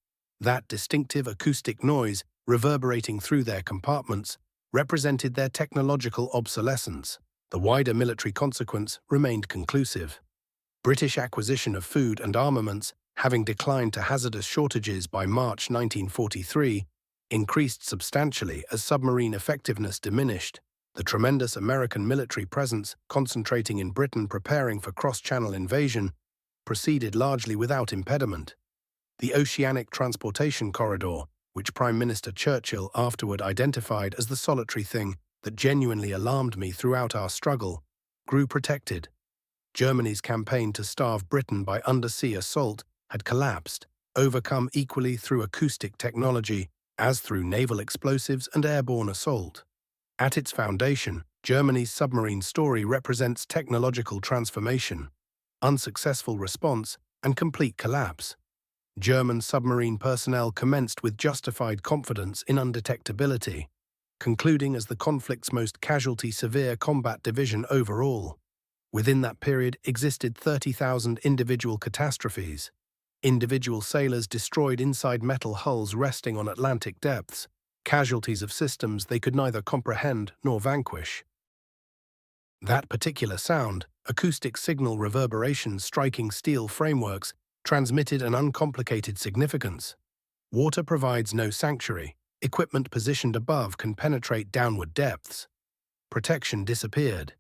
That distinctive acoustic noise, reverberating through their compartments, represented their technological obsolescence. The wider military consequence remained conclusive. British acquisition of food and armaments, having declined to hazardous shortages by March 1943, increased substantially as submarine effectiveness diminished. The tremendous American military presence, concentrating in Britain preparing for cross-channel invasion, proceeded largely without impediment. The oceanic transportation corridor, which Prime Minister Churchill afterward identified as the solitary thing that genuinely alarmed me throughout our struggle, grew protected. Germany's campaign to starve Britain by undersea assault had collapsed, overcome equally through acoustic technology as through naval explosives and airborne assault. At its foundation, Germany's submarine story represents technological transformation, unsuccessful response, and complete collapse. German submarine personnel commenced with justified confidence in undetectability, concluding as the conflict's most casualty-severe combat division overall. Within that period existed 30,000 individual catastrophes. Individual sailors destroyed inside metal hulls resting on Atlantic depths, casualties of systems they could neither comprehend nor vanquish. That particular sound, acoustic signal reverberations striking steel frameworks, transmitted an uncomplicated significance. Water provides no sanctuary. Equipment positioned above can penetrate downward depths. Protection disappeared.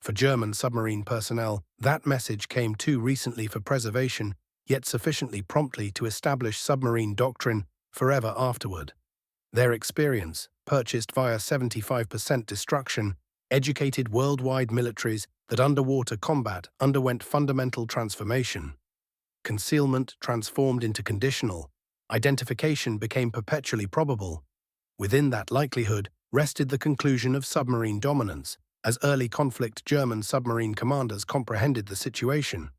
For German submarine personnel, that message came too recently for preservation, yet sufficiently promptly to establish submarine doctrine forever afterward. Their experience, purchased via 75% destruction, educated worldwide militaries that underwater combat underwent fundamental transformation. Concealment transformed into conditional. Identification became perpetually probable. Within that likelihood rested the conclusion of submarine dominance, as early conflict German submarine commanders comprehended the situation.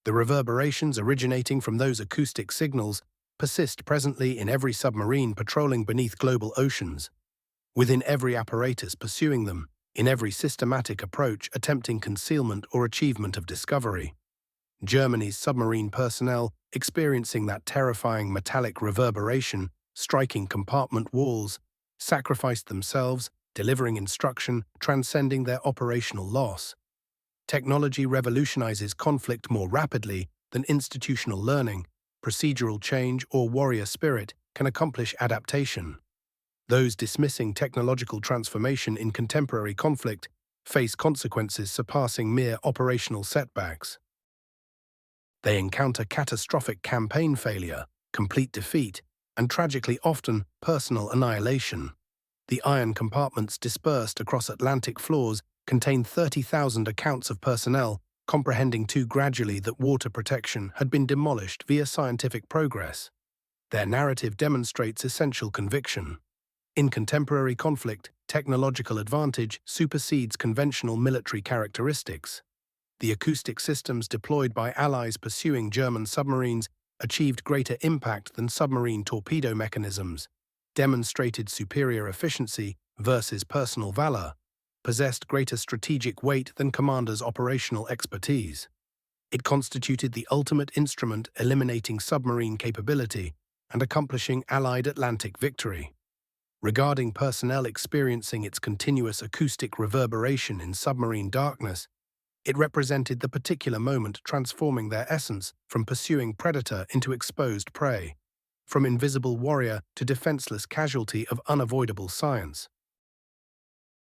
The reverberations originating from those acoustic signals persist presently in every submarine patrolling beneath global oceans, within every apparatus pursuing them, in every systematic approach attempting concealment or achievement of discovery. Germany's submarine personnel, experiencing that terrifying metallic reverberation, striking compartment walls, sacrificed themselves, delivering instruction, transcending their operational loss. Technology revolutionizes conflict more rapidly than institutional learning, procedural change, or warrior spirit can accomplish adaptation. Those dismissing technological transformation in contemporary conflict face consequences surpassing mere operational setbacks. They encounter catastrophic campaign failure, complete defeat, and tragically often personal annihilation. The iron compartments dispersed across Atlantic floors contain 30,000 accounts of personnel comprehending too gradually that water protection had been demolished via scientific progress. Their narrative demonstrates essential conviction. In contemporary conflict, technological advantage supersedes conventional military characteristics. The acoustic systems deployed by Allies pursuing German submarines achieved greater impact than submarine torpedo mechanisms, demonstrated superior efficiency versus personal valor, possessed greater strategic weight than commanders' operational expertise. It constituted the ultimate instrument eliminating submarine capability and accomplishing Allied Atlantic victory. Regarding personnel experiencing its continuous acoustic reverberation in submarine darkness, it represented the particular moment transforming their essence from pursuing predator into exposed prey, from invisible warrior to defenseless casualty of unavoidable science.